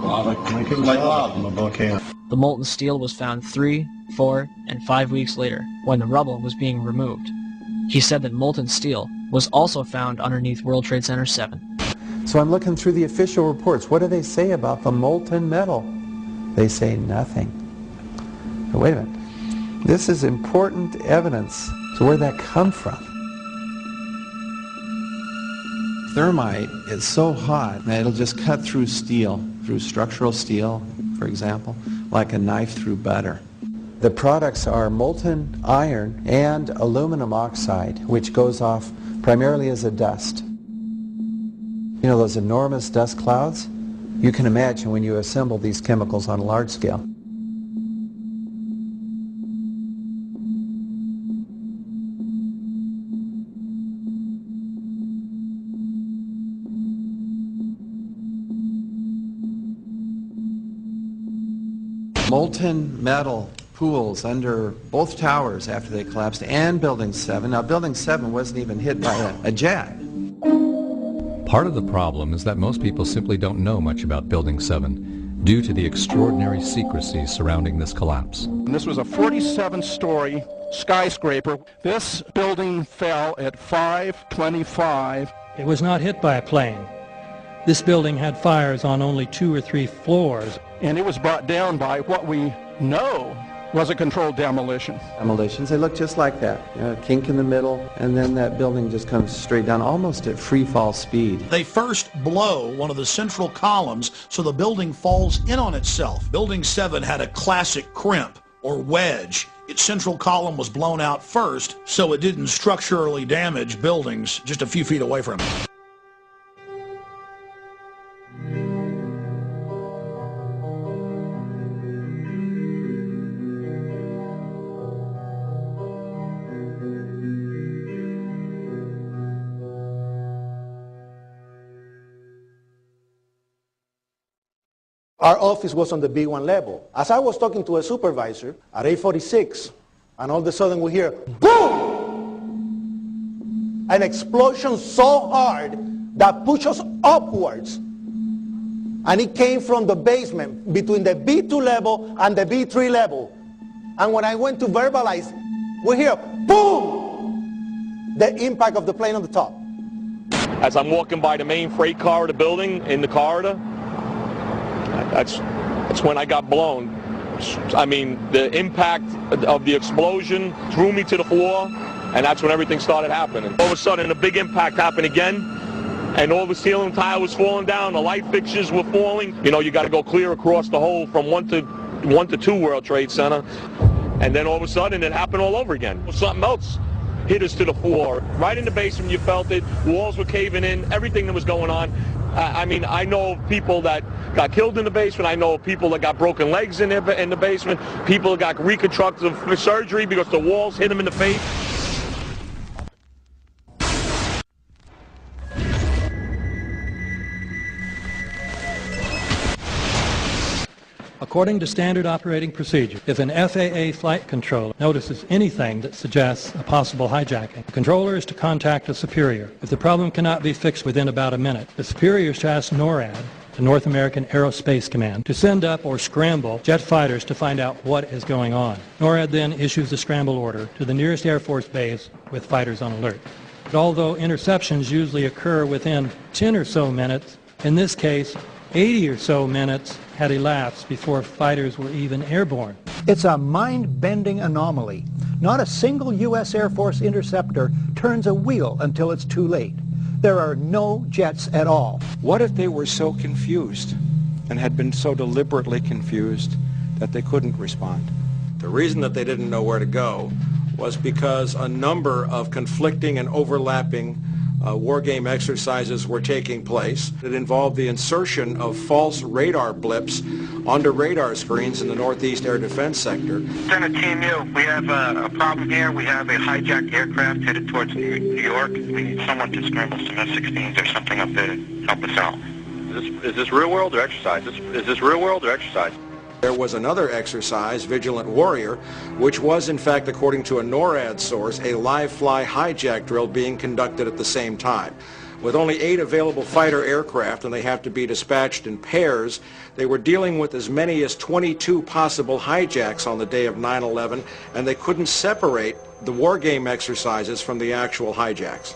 Like lava. The molten steel was found 3, 4, and 5 weeks later, when the rubble was being removed. He said that molten steel was also found underneath World Trade Center 7. So I'm looking through the official reports. What do they say about the molten metal? They say nothing. But wait a minute. This is important evidence. So where'd that come from? Thermite is so hot that it'll just cut through steel, through structural steel, for example, like a knife through butter. The products are molten iron and aluminum oxide, which goes off primarily as a dust. You know those enormous dust clouds? You can imagine when you assemble these chemicals on a large scale. Molten metal pools under both towers after they collapsed, and Building 7. Now, Building 7 wasn't even hit by a jet. Part of the problem is that most people simply don't know much about Building 7 due to the extraordinary secrecy surrounding this collapse. And this was a 47-story skyscraper. This building fell at 5:25. It was not hit by a plane. This building had fires on only 2 or 3 floors. And it was brought down by what we know was a controlled demolition. Demolitions, they look just like that. A kink in the middle, and then that building just comes straight down, almost at free fall speed. They first blow one of the central columns so the building falls in on itself. Building 7 had a classic crimp, or wedge. Its central column was blown out first, so it didn't structurally damage buildings just a few feet away from it. Our office was on the B1 level. As I was talking to a supervisor at 8:46, and all of a sudden we hear, boom! An explosion so hard that pushed us upwards. And it came from the basement between the B2 level and the B3 level. And when I went to verbalize, we hear, boom! The impact of the plane on the top. As I'm walking by the main freight corridor building in the corridor, that's when I got blown. I mean, the impact of the explosion threw me to the floor, and that's when everything started happening. All of a sudden, a big impact happened again, and all the ceiling tile was falling down, the light fixtures were falling. You know, you got to go clear across the whole from 1 to 2 World Trade Center, and then all of a sudden, it happened all over again. Something else hit us to the floor. Right in the basement, you felt it. Walls were caving in, everything that was going on. I mean, I know people that got killed in the basement. I know people that got broken legs in the basement. People that got reconstructive surgery because the walls hit them in the face. According to standard operating procedure, if an FAA flight controller notices anything that suggests a possible hijacking, the controller is to contact a superior. If the problem cannot be fixed within about a minute, the superior is to ask NORAD, the North American Aerospace Command, to send up or scramble jet fighters to find out what is going on. NORAD then issues a scramble order to the nearest Air Force base with fighters on alert. But although interceptions usually occur within 10 or so minutes, in this case, 80 or so minutes had elapsed before fighters were even airborne. It's a mind-bending anomaly. Not a single U.S. Air Force interceptor turns a wheel until it's too late. There are no jets at all. What if they were so confused and had been so deliberately confused that they couldn't respond? The reason that they didn't know where to go was because a number of conflicting and overlapping war game exercises were taking place. It involved the insertion of false radar blips onto radar screens in the Northeast Air Defense Sector. Lieutenant Team U, we have a problem here. We have a hijacked aircraft headed towards New York. We need someone to scramble some F-16s or something up there to help us out. Is this real world or exercise? Is this real world or exercise? There was another exercise, Vigilant Warrior, which was in fact, according to a NORAD source, a live-fly hijack drill being conducted at the same time. With only 8 available fighter aircraft, and they have to be dispatched in pairs, they were dealing with as many as 22 possible hijacks on the day of 9/11, and they couldn't separate the war game exercises from the actual hijacks.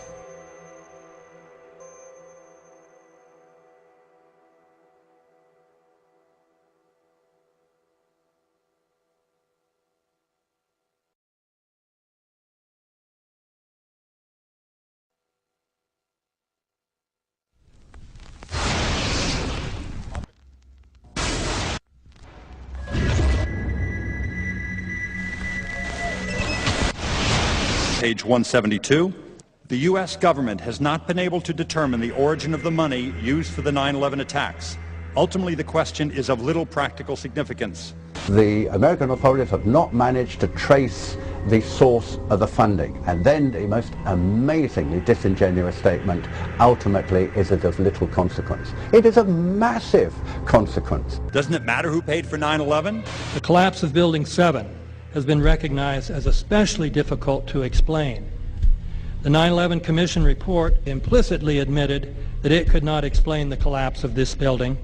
Page 172. The U.S. government has not been able to determine the origin of the money used for the 9/11 attacks. Ultimately, the question is of little practical significance. The American authorities have not managed to trace the source of the funding, and then the most amazingly disingenuous statement ultimately is it of little consequence. It is of massive consequence. Doesn't it matter who paid for 9/11? The collapse of Building 7 has been recognized as especially difficult to explain. The 9/11 Commission report implicitly admitted that it could not explain the collapse of this building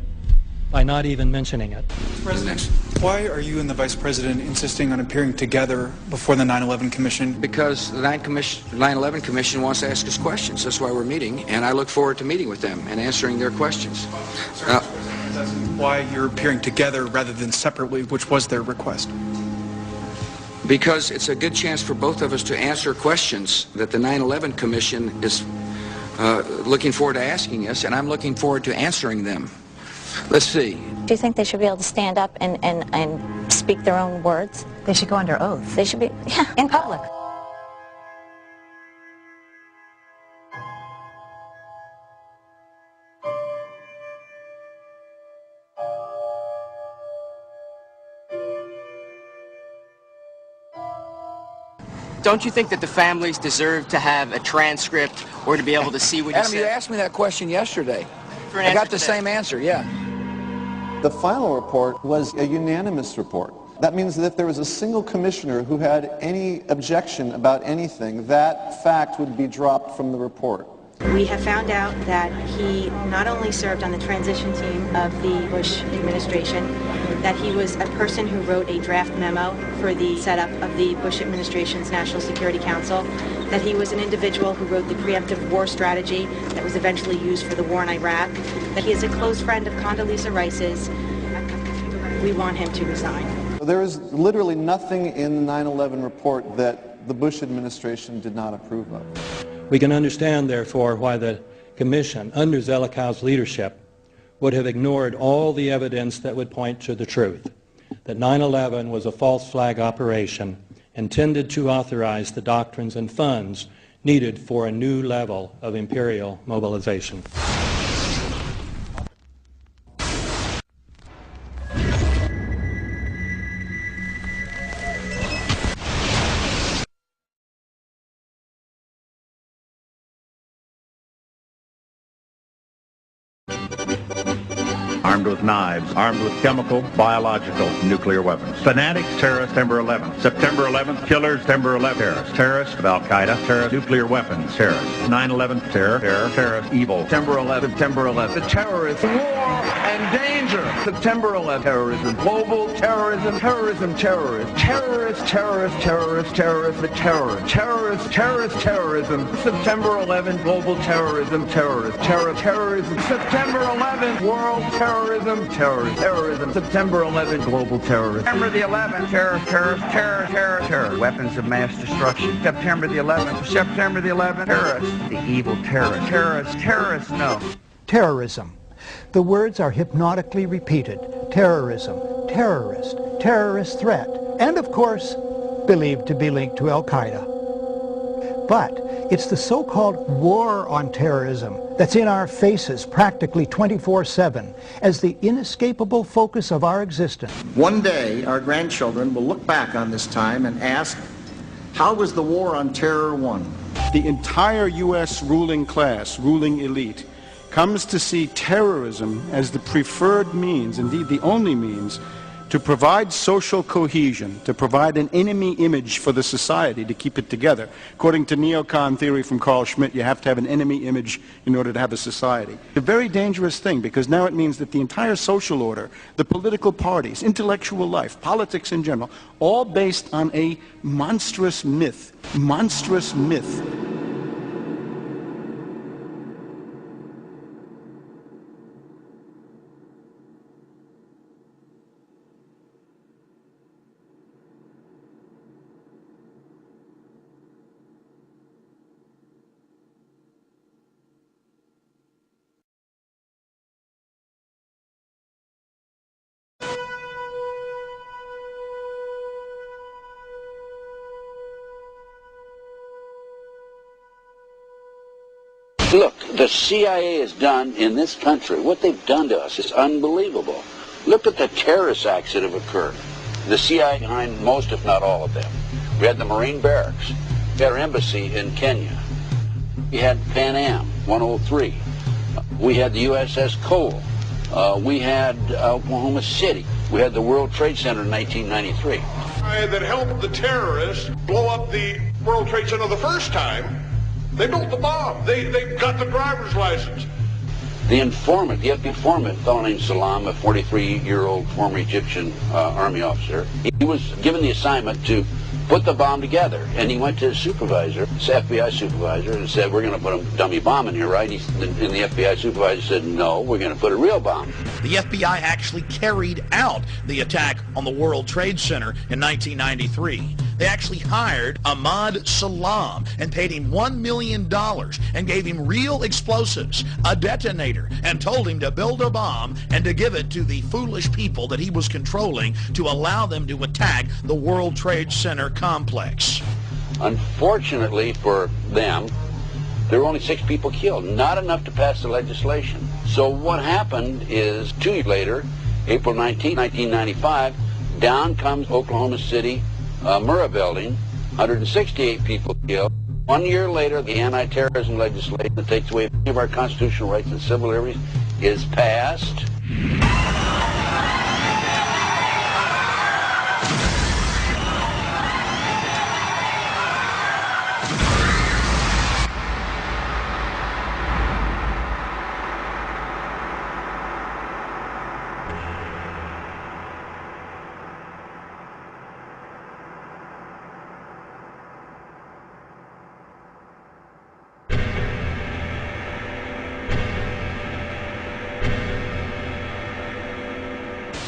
by not even mentioning it. President, why are you and the Vice President insisting on appearing together before the 9/11 Commission? Because the 9/11 Commission wants to ask us questions. That's why we're meeting, and I look forward to meeting with them and answering their questions. Why you're appearing together rather than separately, which was their request? Because it's a good chance for both of us to answer questions that the 9/11 Commission is looking forward to asking us, and I'm looking forward to answering them. Let's see. Do you think they should be able to stand up and speak their own words? They should go under oath. They should be, yeah, in public. Don't you think that the families deserve to have a transcript or to be able to see what you Adam, said? you asked me that question yesterday. For an I answer got the today. same answer, yeah. The final report was a unanimous report. That means that if there was a single commissioner who had any objection about anything, that fact would be dropped from the report. We have found out that he not only served on the transition team of the Bush administration, that he was a person who wrote a draft memo for the setup of the Bush administration's National Security Council, that he was an individual who wrote the preemptive war strategy that was eventually used for the war in Iraq, that he is a close friend of Condoleezza Rice's. We want him to resign. There is literally nothing in the 9/11 report that the Bush administration did not approve of. We can understand, therefore, why the Commission, under Zelikow's leadership, would have ignored all the evidence that would point to the truth, that 9/11 was a false flag operation intended to authorize the doctrines and funds needed for a new level of imperial mobilization. armed with knives, armed with chemical, biological, nuclear weapons. Fanatics, terrorists, September 11th. September 11th, killers, September 11th, terrorists. Terrorists of al-Qaeda, terrorists, nuclear weapons, terrorists. 9/11, terror, terrorist, evil. September 11th, September 11th. The terrorists, war and danger. September 11th, terrorism, global terrorism, terrorism, terrorists, terrorists, terrorists, terrorists, terrorists, the terror, terrorists, terrorist, terrorism. September 11th, global terrorism, terrorists, terrorism. September 11th, world terrorism, terrorism. September 11th, global terrorism. September the 11th, terror, weapons of mass destruction. September the 11th, terrorists, the evil terrorists, no. Terrorism. The words are hypnotically repeated. Terrorism, terrorist, terrorist threat, and of course, believed to be linked to al-Qaeda. But it's the so-called war on terrorism that's in our faces practically 24/7 as the inescapable focus of our existence. One day, our grandchildren will look back on this time and ask, how was the war on terror won? The entire U.S. ruling class, ruling elite, comes to see terrorism as the preferred means, indeed the only means, to provide social cohesion, to provide an enemy image for the society to keep it together. According to neocon theory from Carl Schmitt, you have to have an enemy image in order to have a society. A very dangerous thing, because now it means that the entire social order, the political parties, intellectual life, politics in general, all based on a monstrous myth. Monstrous myth. Look, the CIA has done in this country, what they've done to us is unbelievable. Look at the terrorist acts that have occurred. The CIA behind most, if not all of them. We had the Marine barracks. We had our embassy in Kenya. We had Pan Am 103. We had the USS Cole. We had Oklahoma City. We had the World Trade Center in 1993. That helped the terrorists blow up the World Trade Center the first time. They built the bomb. They got the driver's license. The informant, the FBI informant, a fellow named Salam, a 43-year-old former Egyptian army officer, he was given the assignment to put the bomb together. And he went to his supervisor, his FBI supervisor, and said, we're going to put a dummy bomb in here, right? And the FBI supervisor said, no, we're going to put a real bomb. The FBI actually carried out the attack on the World Trade Center in 1993. They actually hired Ahmad Salam and paid him $1 million and gave him real explosives, a detonator, and told him to build a bomb and to give it to the foolish people that he was controlling to allow them to attack the World Trade Center complex. Unfortunately for them, there were only 6 people killed, not enough to pass the legislation. So what happened is 2 years later, April 19, 1995, down comes Oklahoma City Murrah building, 168 people killed. 1 year later, the anti-terrorism legislation that takes away many of our constitutional rights and civil liberties is passed.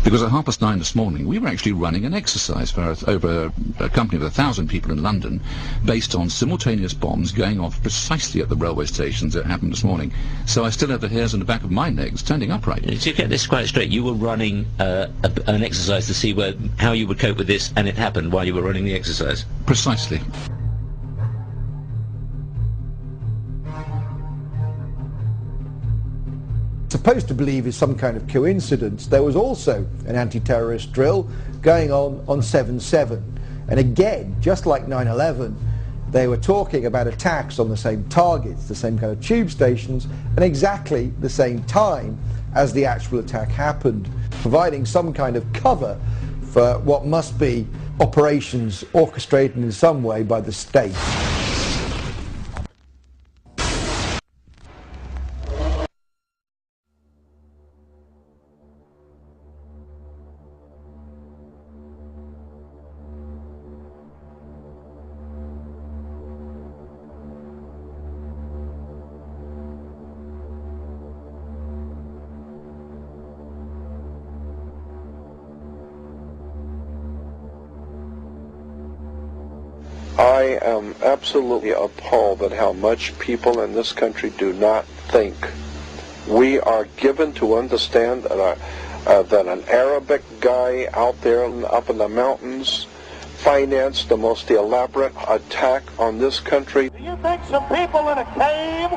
Because at 9:30 this morning, we were actually running an exercise for over a company of 1,000 people in London, based on simultaneous bombs going off precisely at the railway stations that happened this morning. So I still have the hairs on the back of my neck standing upright. To get this quite straight, you were running an exercise to see how you would cope with this, and it happened while you were running the exercise? Precisely. Supposed to believe is some kind of coincidence, there was also an anti-terrorist drill going on 7/7. And again, just like 9/11, they were talking about attacks on the same targets, the same kind of tube stations, and exactly the same time as the actual attack happened, providing some kind of cover for what must be operations orchestrated in some way by the state. I am absolutely appalled at how much people in this country do not think. We are given to understand that, that an Arabic guy out there up in the mountains financed the most elaborate attack on this country. Do you think some people in a cave,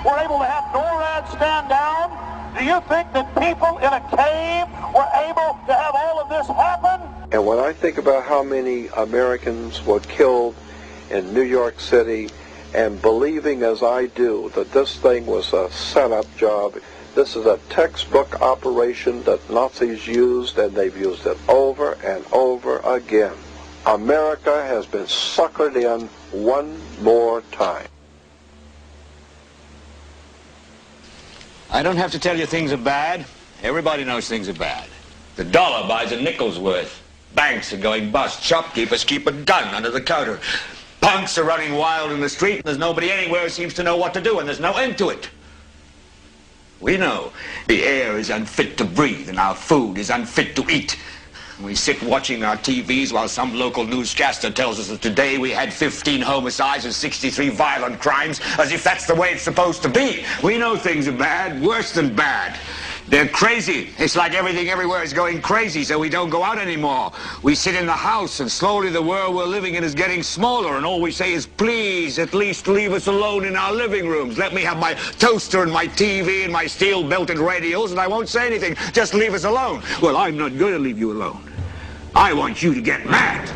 were able to have NORAD stand down? Do you think that people in a cave were able to have all of this happen? And when I think about how many Americans were killed in New York City, and believing as I do that this thing was a setup job, this is a textbook operation that Nazis used, and they've used it over and over again. America has been suckered in one more time. I don't have to tell you things are bad. Everybody knows things are bad. The dollar buys a nickel's worth. Banks are going bust. Shopkeepers keep a gun under the counter. Punks are running wild in the street, and there's nobody anywhere who seems to know what to do, and there's no end to it. We know the air is unfit to breathe, and our food is unfit to eat. We sit watching our TVs while some local newscaster tells us that today we had 15 homicides and 63 violent crimes, as if that's the way it's supposed to be. We know things are bad, worse than bad. They're crazy. It's like everything everywhere is going crazy, so we don't go out anymore. We sit in the house, and slowly the world we're living in is getting smaller, and all we say is, please, at least leave us alone in our living rooms. Let me have my toaster and my TV and my steel-belted radios, and I won't say anything. Just leave us alone. Well, I'm not going to leave you alone. I want you to get mad.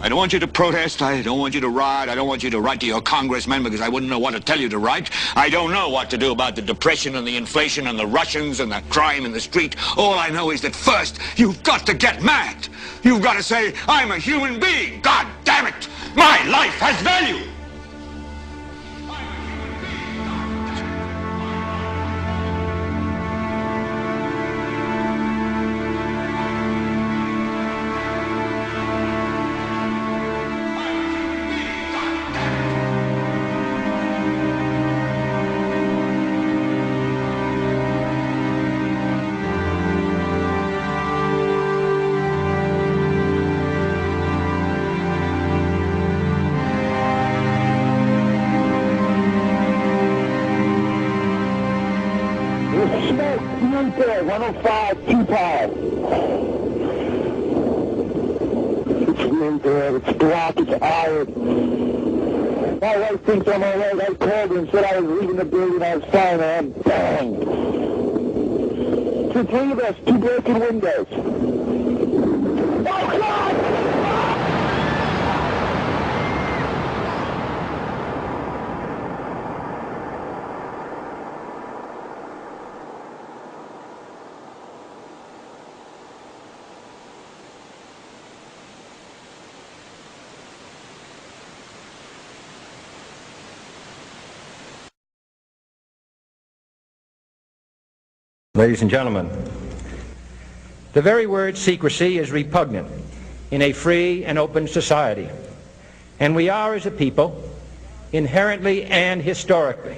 I don't want you to protest. I don't want you to riot. I don't want you to write to your congressmen because I wouldn't know what to tell you to write. I don't know what to do about the depression and the inflation and the Russians and the crime in the street. All I know is that first, you've got to get mad. You've got to say, I'm a human being. God damn it. My life has value. There, 105, 2 pounds. It's right there, it's black, it's iron. My wife thinks I'm alright. I called her and said I was leaving the building, I was fine, and I'm bang. The 3 of us, 2 broken windows. Oh, God! Ladies and gentlemen, the very word secrecy is repugnant in a free and open society, and we are, as a people, inherently and historically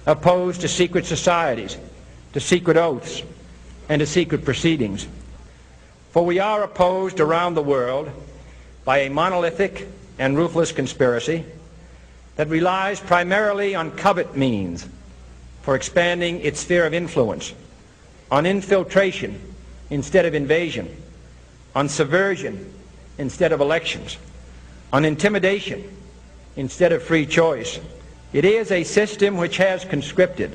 opposed to secret societies, to secret oaths, and to secret proceedings. For we are opposed around the world by a monolithic and ruthless conspiracy that relies primarily on covert means for expanding its sphere of influence, on infiltration instead of invasion, on subversion instead of elections, on intimidation instead of free choice. It is a system which has conscripted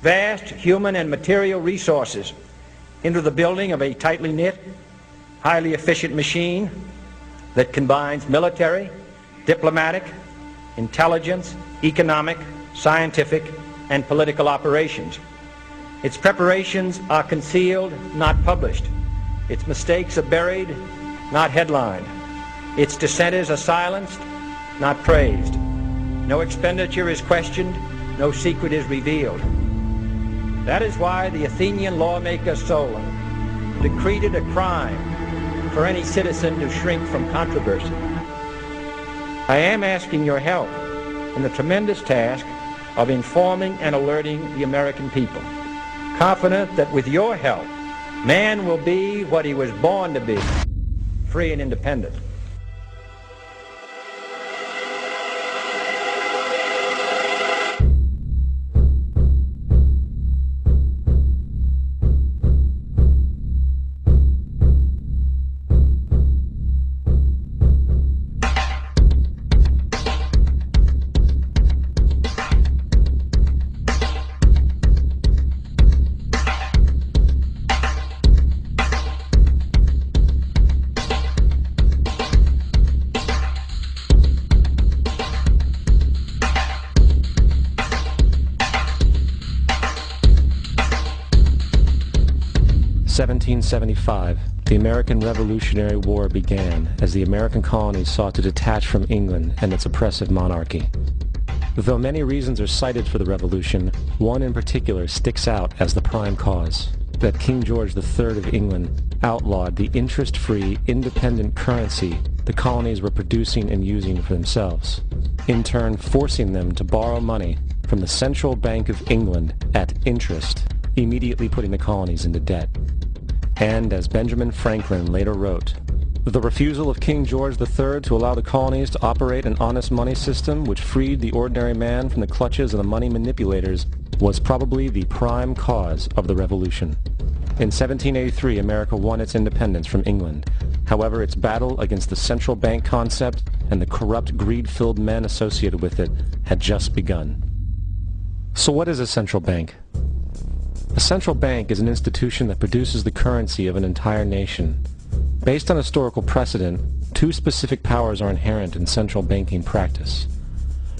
vast human and material resources into the building of a tightly knit, highly efficient machine that combines military, diplomatic, intelligence, economic, scientific, and political operations. Its preparations are concealed, not published. Its mistakes are buried, not headlined. Its dissenters are silenced, not praised. No expenditure is questioned, no secret is revealed. That is why the Athenian lawmaker Solon decreed it a crime for any citizen to shrink from controversy. I am asking your help in the tremendous task of informing and alerting the American people, confident that with your help, man will be what he was born to be, free and independent. In 1775, the American Revolutionary War began as the American colonies sought to detach from England and its oppressive monarchy. Though many reasons are cited for the revolution, one in particular sticks out as the prime cause, that King George III of England outlawed the interest-free, independent currency the colonies were producing and using for themselves, in turn forcing them to borrow money from the Central Bank of England at interest, immediately putting the colonies into debt. And, as Benjamin Franklin later wrote, the refusal of King George III to allow the colonies to operate an honest money system which freed the ordinary man from the clutches of the money manipulators was probably the prime cause of the revolution. In 1783, America won its independence from England. However, its battle against the central bank concept and the corrupt, greed-filled men associated with it had just begun. So what is a central bank? A central bank is an institution that produces the currency of an entire nation. Based on historical precedent, two specific powers are inherent in central banking practice: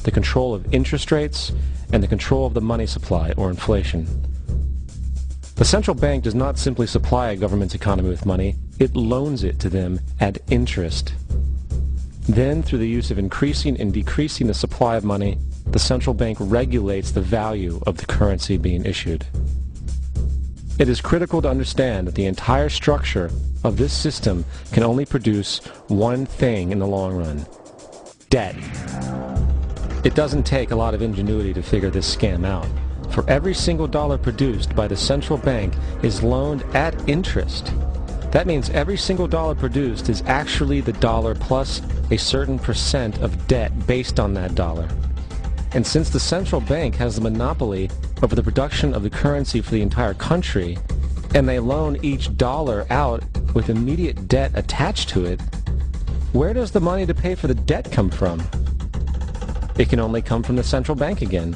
the control of interest rates and the control of the money supply, or inflation. The central bank does not simply supply a government's economy with money, it loans it to them at interest. Then, through the use of increasing and decreasing the supply of money, the central bank regulates the value of the currency being issued. It is critical to understand that the entire structure of this system can only produce one thing in the long run: debt. It doesn't take a lot of ingenuity to figure this scam out. For every single dollar produced by the central bank is loaned at interest. That means every single dollar produced is actually the dollar plus a certain percent of debt based on that dollar. And since the central bank has the monopoly over the production of the currency for the entire country, and they loan each dollar out with immediate debt attached to it, where does the money to pay for the debt come from? It can only come from the central bank again,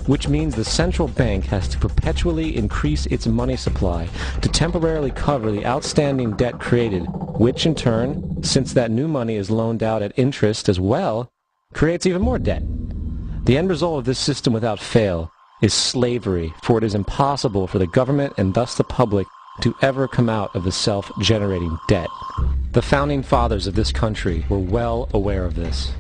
which means the central bank has to perpetually increase its money supply to temporarily cover the outstanding debt created, which in turn, since that new money is loaned out at interest as well, creates even more debt. The end result of this system without fail is slavery, for it is impossible for the government and thus the public to ever come out of the self-generating debt. The founding fathers of this country were well aware of this.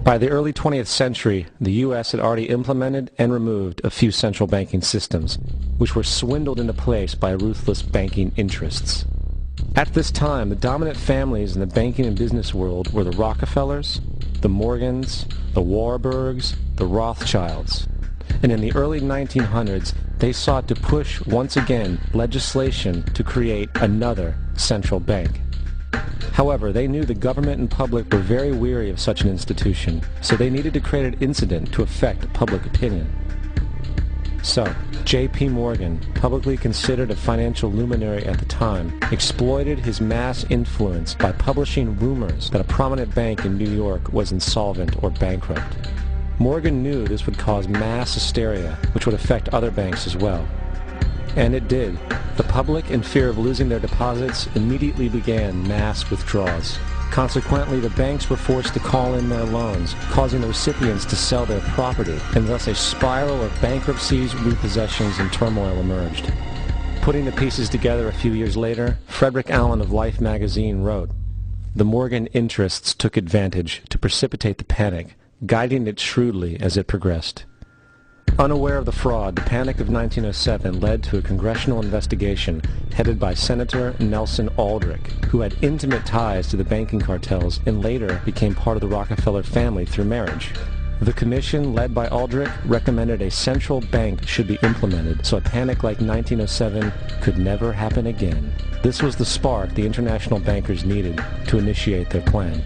By the early 20th century, the U.S. had already implemented and removed a few central banking systems, which were swindled into place by ruthless banking interests. At this time, the dominant families in the banking and business world were the Rockefellers, the Morgans, the Warburgs, the Rothschilds. And in the early 1900s, they sought to push, once again, legislation to create another central bank. However, they knew the government and public were very weary of such an institution, so they needed to create an incident to affect public opinion. So, J.P. Morgan, publicly considered a financial luminary at the time, exploited his mass influence by publishing rumors that a prominent bank in New York was insolvent or bankrupt. Morgan knew this would cause mass hysteria, which would affect other banks as well. And it did. The public, in fear of losing their deposits, immediately began mass withdrawals. Consequently, the banks were forced to call in their loans, causing the recipients to sell their property, and thus a spiral of bankruptcies, repossessions, and turmoil emerged. Putting the pieces together a few years later, Frederick Allen of Life magazine wrote, "The Morgan interests took advantage to precipitate the panic, guiding it shrewdly as it progressed." Unaware of the fraud, the Panic of 1907 led to a congressional investigation headed by Senator Nelson Aldrich, who had intimate ties to the banking cartels and later became part of the Rockefeller family through marriage. The commission, led by Aldrich, recommended a central bank should be implemented so a panic like 1907 could never happen again. This was the spark the international bankers needed to initiate their plan.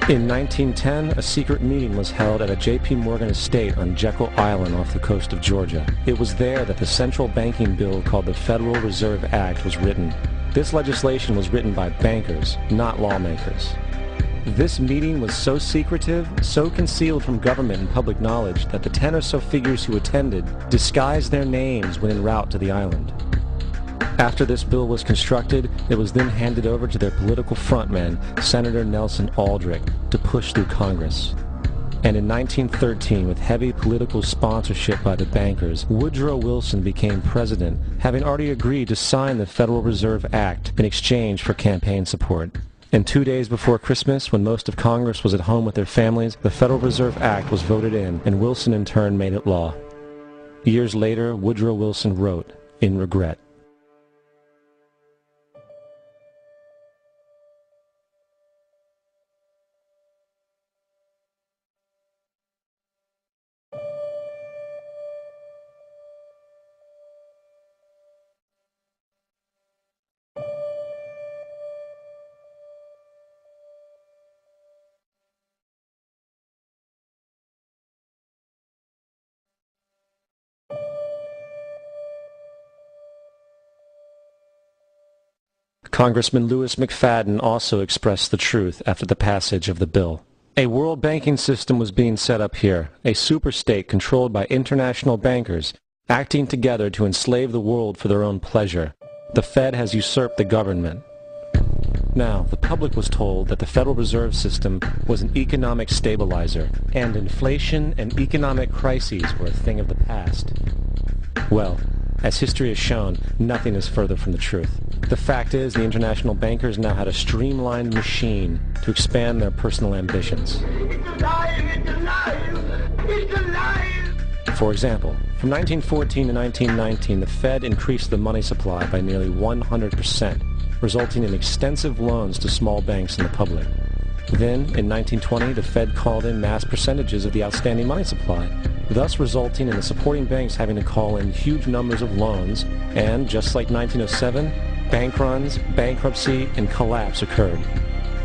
In 1910, a secret meeting was held at a J.P. Morgan estate on Jekyll Island off the coast of Georgia. It was there that the central banking bill called the Federal Reserve Act was written. This legislation was written by bankers, not lawmakers. This meeting was so secretive, so concealed from government and public knowledge that the 10 or so figures who attended disguised their names when en route to the island. After this bill was constructed, it was then handed over to their political frontman, Senator Nelson Aldrich, to push through Congress. And in 1913, with heavy political sponsorship by the bankers, Woodrow Wilson became president, having already agreed to sign the Federal Reserve Act in exchange for campaign support. And 2 days before Christmas, when most of Congress was at home with their families, the Federal Reserve Act was voted in, and Wilson in turn made it law. Years later, Woodrow Wilson wrote, in regret, Congressman Louis McFadden also expressed the truth after the passage of the bill. A world banking system was being set up here, a superstate controlled by international bankers, acting together to enslave the world for their own pleasure. The Fed has usurped the government. Now, the public was told that the Federal Reserve System was an economic stabilizer, and inflation and economic crises were a thing of the past. Well, as history has shown, nothing is further from the truth. The fact is, the international bankers now had a streamlined machine to expand their personal ambitions. For example, from 1914 to 1919, the Fed increased the money supply by nearly 100%, resulting in extensive loans to small banks and the public. Then, in 1920, the Fed called in mass percentages of the outstanding money supply, thus resulting in the supporting banks having to call in huge numbers of loans, and, just like 1907, bank runs, bankruptcy, and collapse occurred.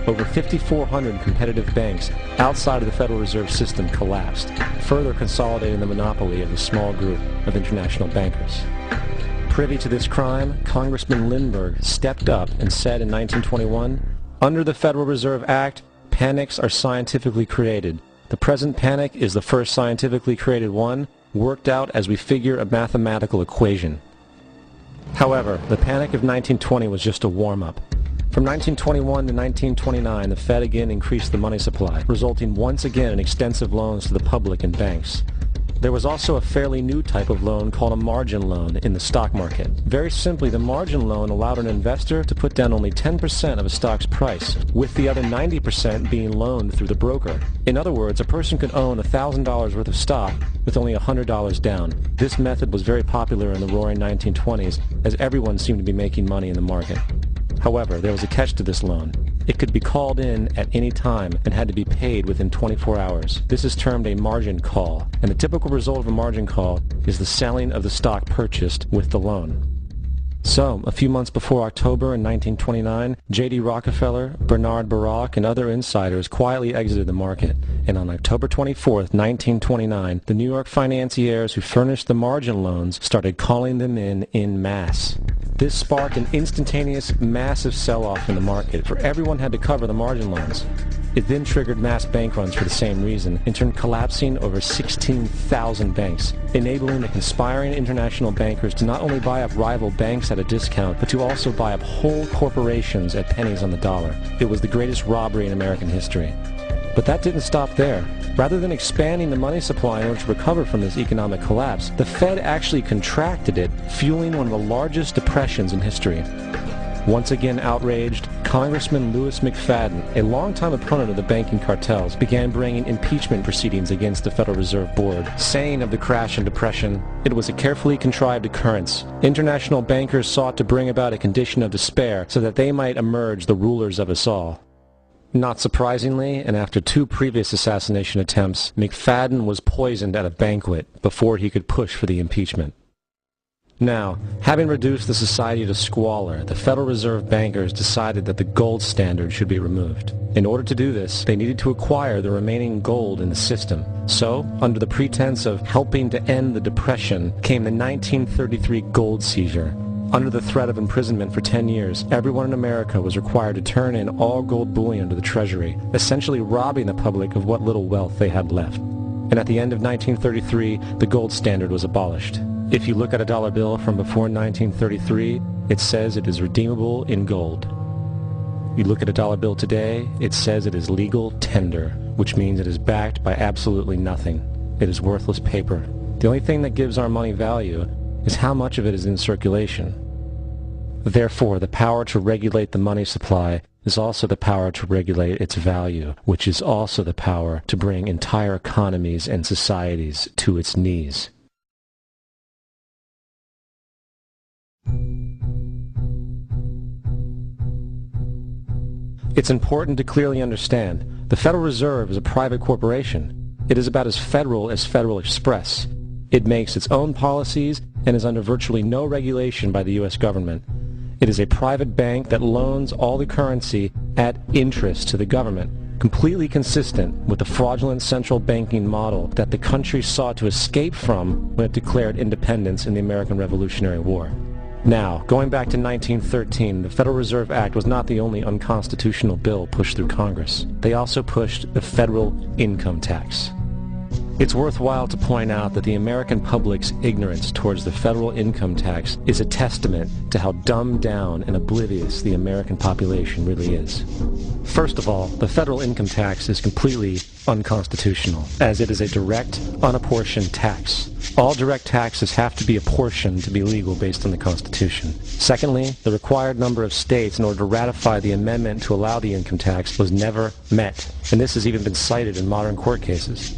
Over 5,400 competitive banks outside of the Federal Reserve System collapsed, further consolidating the monopoly of a small group of international bankers. Privy to this crime, Congressman Lindbergh stepped up and said in 1921, "Under the Federal Reserve Act, panics are scientifically created. The present panic is the first scientifically created one, worked out as we figure a mathematical equation." However, the panic of 1920 was just a warm-up. From 1921 to 1929, the Fed again increased the money supply, resulting once again in extensive loans to the public and banks. There was also a fairly new type of loan called a margin loan in the stock market. Very simply, the margin loan allowed an investor to put down only 10% of a stock's price, with the other 90% being loaned through the broker. In other words, a person could own $1,000 worth of stock with only $100 down. This method was very popular in the roaring 1920s, as everyone seemed to be making money in the market. However, there was a catch to this loan. It could be called in at any time and had to be paid within 24 hours. This is termed a margin call, and the typical result of a margin call is the selling of the stock purchased with the loan. So, a few months before October in 1929, J.D. Rockefeller, Bernard Baruch, and other insiders quietly exited the market. And on October 24th, 1929, the New York financiers who furnished the margin loans started calling them in masse. This sparked an instantaneous, massive sell-off in the market, for everyone had to cover the margin loans. It then triggered mass bank runs for the same reason, in turn collapsing over 16,000 banks, enabling the conspiring international bankers to not only buy up rival banks at a discount, but to also buy up whole corporations at pennies on the dollar. It was the greatest robbery in American history. But that didn't stop there. Rather than expanding the money supply in order to recover from this economic collapse, the Fed actually contracted it, fueling one of the largest depressions in history. Once again outraged, Congressman Louis McFadden, a longtime opponent of the banking cartels, began bringing impeachment proceedings against the Federal Reserve Board, saying of the crash and depression, it was a carefully contrived occurrence. International bankers sought to bring about a condition of despair so that they might emerge the rulers of us all. Not surprisingly, and after 2 previous assassination attempts, McFadden was poisoned at a banquet before he could push for the impeachment. Now, having reduced the society to squalor, the Federal Reserve bankers decided that the gold standard should be removed. In order to do this, they needed to acquire the remaining gold in the system. So, under the pretense of helping to end the Depression, came the 1933 gold seizure. Under the threat of imprisonment for 10 years, everyone in America was required to turn in all gold bullion to the Treasury, essentially robbing the public of what little wealth they had left. And at the end of 1933, the gold standard was abolished. If you look at a dollar bill from before 1933, it says it is redeemable in gold. You look at a dollar bill today, it says it is legal tender, which means it is backed by absolutely nothing. It is worthless paper. The only thing that gives our money value is how much of it is in circulation. Therefore, the power to regulate the money supply is also the power to regulate its value, which is also the power to bring entire economies and societies to its knees. It's important to clearly understand, the Federal Reserve is a private corporation. It is about as Federal as Federal Express. It makes its own policies and is under virtually no regulation by the U.S. government. It is a private bank that loans all the currency at interest to the government, completely consistent with the fraudulent central banking model that the country sought to escape from when it declared independence in the American Revolutionary War. Now, going back to 1913, the Federal Reserve Act was not the only unconstitutional bill pushed through Congress. They also pushed the federal income tax. It's worthwhile to point out that the American public's ignorance towards the federal income tax is a testament to how dumbed down and oblivious the American population really is. First of all, the federal income tax is completely unconstitutional, as it is a direct, unapportioned tax. All direct taxes have to be apportioned to be legal based on the Constitution. Secondly, the required number of states in order to ratify the amendment to allow the income tax was never met, and this has even been cited in modern court cases.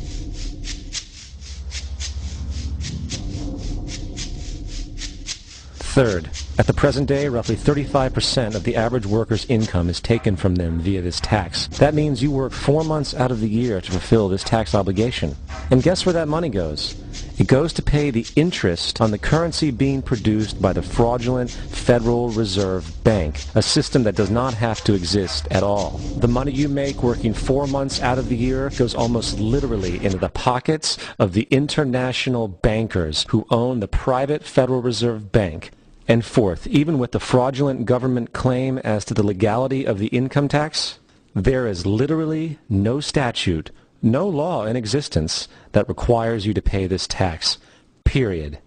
Third, at the present day, roughly 35% of the average worker's income is taken from them via this tax. That means you work 4 months out of the year to fulfill this tax obligation. And guess where that money goes? It goes to pay the interest on the currency being produced by the fraudulent Federal Reserve Bank, a system that does not have to exist at all. The money you make working 4 months out of the year goes almost literally into the pockets of the international bankers who own the private Federal Reserve Bank. And fourth, even with the fraudulent government claim as to the legality of the income tax, there is literally no statute, no law in existence that requires you to pay this tax, period.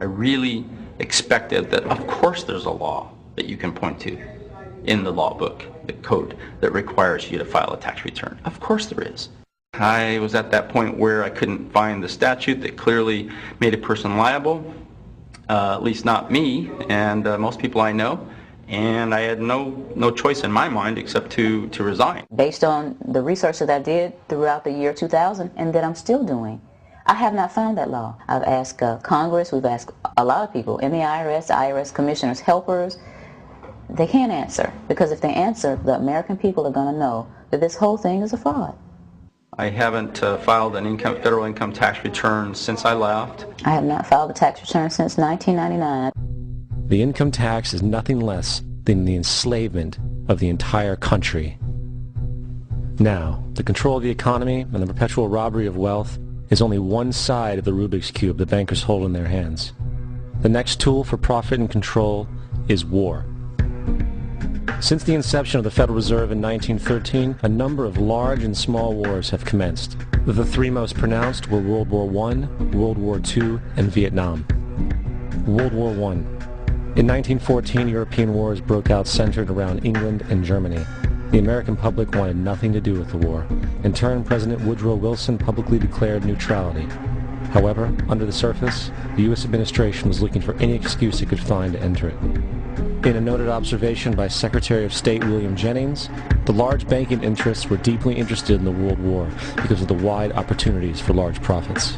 I really expected that, of course there's a law that you can point to in the law book, the code, that requires you to file a tax return. Of course there is. I was at that point where I couldn't find the statute that clearly made a person liable. At least not me and most people I know, and I had no choice in my mind except to resign. Based on the research that I did throughout the year 2000 and that I'm still doing, I have not found that law. I've asked Congress, we've asked a lot of people in the IRS commissioners, helpers. They can't answer, because if they answer, the American people are going to know that this whole thing is a fraud. I haven't filed an federal income tax return since I left. I have not filed a tax return since 1999. the income tax is nothing less than the enslavement of the entire country. Now, the control of the economy and the perpetual robbery of wealth is only one side of the Rubik's Cube the bankers hold in their hands. The next tool for profit and control is war. Since the inception of the Federal Reserve in 1913, a number of large and small wars have commenced. The three most pronounced were World War I, World War II, and Vietnam. World War I. In 1914, European wars broke out centered around England and Germany. The American public wanted nothing to do with the war. In turn, President Woodrow Wilson publicly declared neutrality. However, under the surface, the U.S. administration was looking for any excuse it could find to enter it. In a noted observation by Secretary of State William Jennings, the large banking interests were deeply interested in the World War because of the wide opportunities for large profits.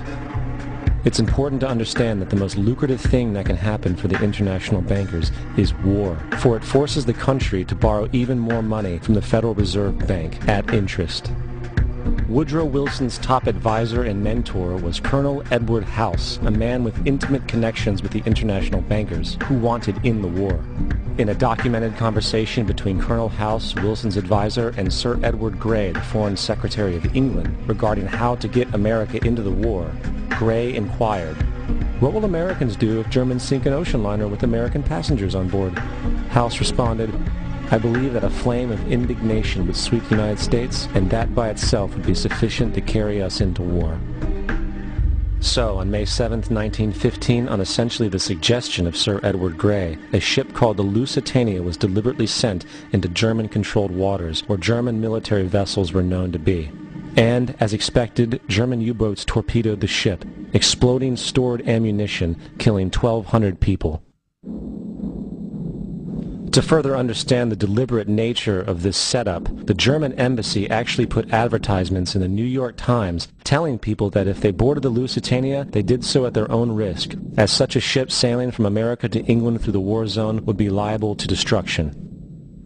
It's important to understand that the most lucrative thing that can happen for the international bankers is war, for it forces the country to borrow even more money from the Federal Reserve Bank at interest. Woodrow Wilson's top advisor and mentor was Colonel Edward House, a man with intimate connections with the international bankers who wanted in the war. In a documented conversation between Colonel House, Wilson's advisor, and Sir Edward Grey, the Foreign Secretary of England, regarding how to get America into the war, Grey inquired, "What will Americans do if Germans sink an ocean liner with American passengers on board?" House responded, "I believe that a flame of indignation would sweep the United States, and that by itself would be sufficient to carry us into war." So, on May 7, 1915, on essentially the suggestion of Sir Edward Grey, a ship called the Lusitania was deliberately sent into German-controlled waters where German military vessels were known to be. And, as expected, German U-boats torpedoed the ship, exploding stored ammunition, killing 1,200 people. To further understand the deliberate nature of this setup, the German embassy actually put advertisements in the New York Times telling people that if they boarded the Lusitania, they did so at their own risk, as such a ship sailing from America to England through the war zone would be liable to destruction.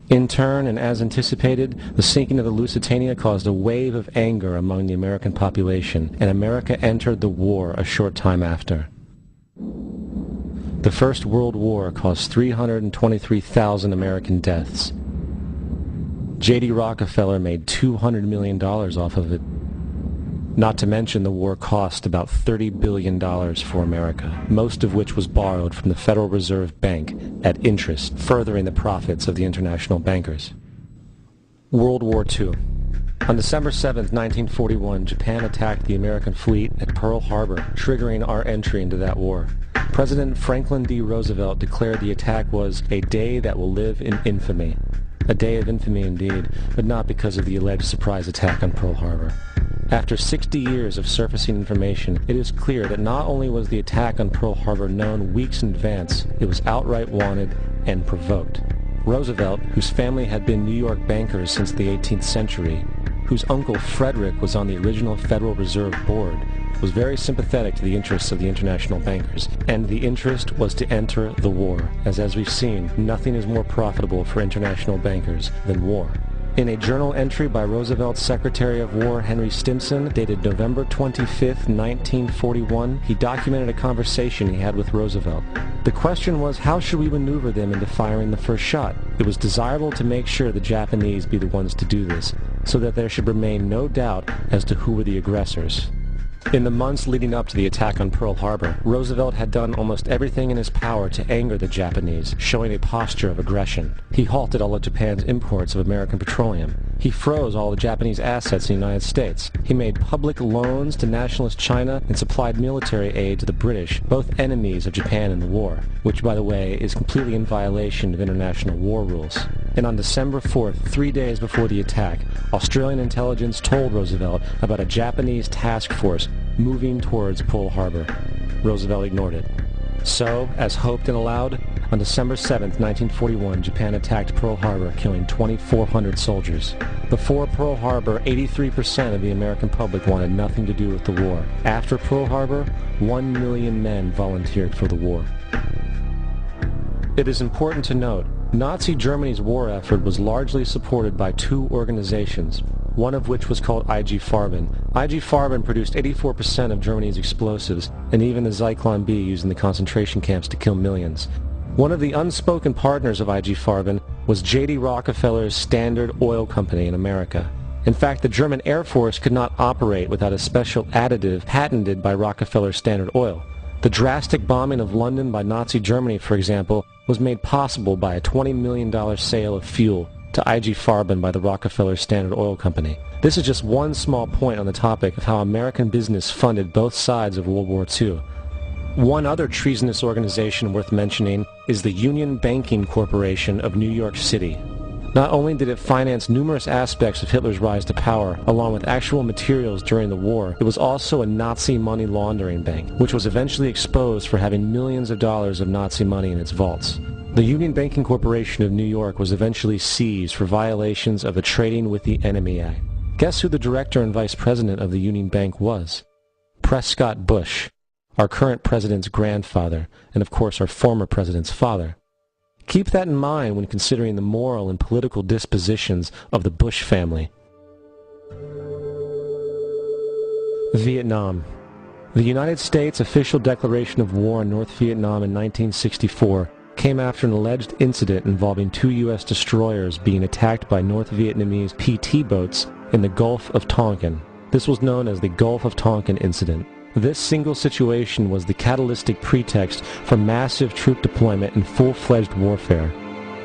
In turn, and as anticipated, the sinking of the Lusitania caused a wave of anger among the American population, and America entered the war a short time after. The First World War caused 323,000 American deaths. J.D. Rockefeller made $200 million off of it. Not to mention the war cost about $30 billion for America, most of which was borrowed from the Federal Reserve Bank at interest, furthering the profits of the international bankers. World War II. On December 7, 1941, Japan attacked the American fleet at Pearl Harbor, triggering our entry into that war. President Franklin D. Roosevelt declared the attack was a day that will live in infamy. A day of infamy indeed, but not because of the alleged surprise attack on Pearl Harbor. After 60 years of surfacing information, it is clear that not only was the attack on Pearl Harbor known weeks in advance, it was outright wanted and provoked. Roosevelt, whose family had been New York bankers since the 18th century, whose uncle Frederick was on the original Federal Reserve Board, was very sympathetic to the interests of the international bankers, and the interest was to enter the war, as we've seen, nothing is more profitable for international bankers than war. In a journal entry by Roosevelt's Secretary of War Henry Stimson, dated November 25, 1941, he documented a conversation he had with Roosevelt. The question was, how should we maneuver them into firing the first shot? It was desirable to make sure the Japanese be the ones to do this, so that there should remain no doubt as to who were the aggressors. In the months leading up to the attack on Pearl Harbor, Roosevelt had done almost everything in his power to anger the Japanese, showing a posture of aggression. He halted all of Japan's imports of American petroleum. He froze all the Japanese assets in the United States. He made public loans to nationalist China and supplied military aid to the British, both enemies of Japan in the war, which, by the way, is completely in violation of international war rules. And on December 4th, 3 days before the attack, Australian intelligence told Roosevelt about a Japanese task force moving towards Pearl Harbor. Roosevelt ignored it. So, as hoped and allowed, on December 7, 1941, Japan attacked Pearl Harbor, killing 2,400 soldiers. Before Pearl Harbor, 83% of the American public wanted nothing to do with the war. After Pearl Harbor, 1 million men volunteered for the war. It is important to note, Nazi Germany's war effort was largely supported by two organizations, one of which was called IG Farben. IG Farben produced 84% of Germany's explosives, and even the Zyklon B used in the concentration camps to kill millions. One of the unspoken partners of IG Farben was J.D. Rockefeller's Standard Oil Company in America. In fact, the German Air Force could not operate without a special additive patented by Rockefeller Standard Oil. The drastic bombing of London by Nazi Germany, for example, was made possible by a $20 million sale of fuel to IG Farben by the Rockefeller Standard Oil Company. This is just one small point on the topic of how American business funded both sides of World War II. One other treasonous organization worth mentioning is the Union Banking Corporation of New York City. Not only did it finance numerous aspects of Hitler's rise to power, along with actual materials during the war, it was also a Nazi money laundering bank, which was eventually exposed for having millions of dollars of Nazi money in its vaults. The Union Banking Corporation of New York was eventually seized for violations of the Trading with the Enemy Act. Guess who the director and vice president of the Union Bank was? Prescott Bush, our current president's grandfather, and of course our former president's father. Keep that in mind when considering the moral and political dispositions of the Bush family. Vietnam. The United States' official declaration of war on North Vietnam in 1964 came after an alleged incident involving 2 U.S. destroyers being attacked by North Vietnamese PT boats in the Gulf of Tonkin. This was known as the Gulf of Tonkin incident. This single situation was the catalytic pretext for massive troop deployment and full-fledged warfare.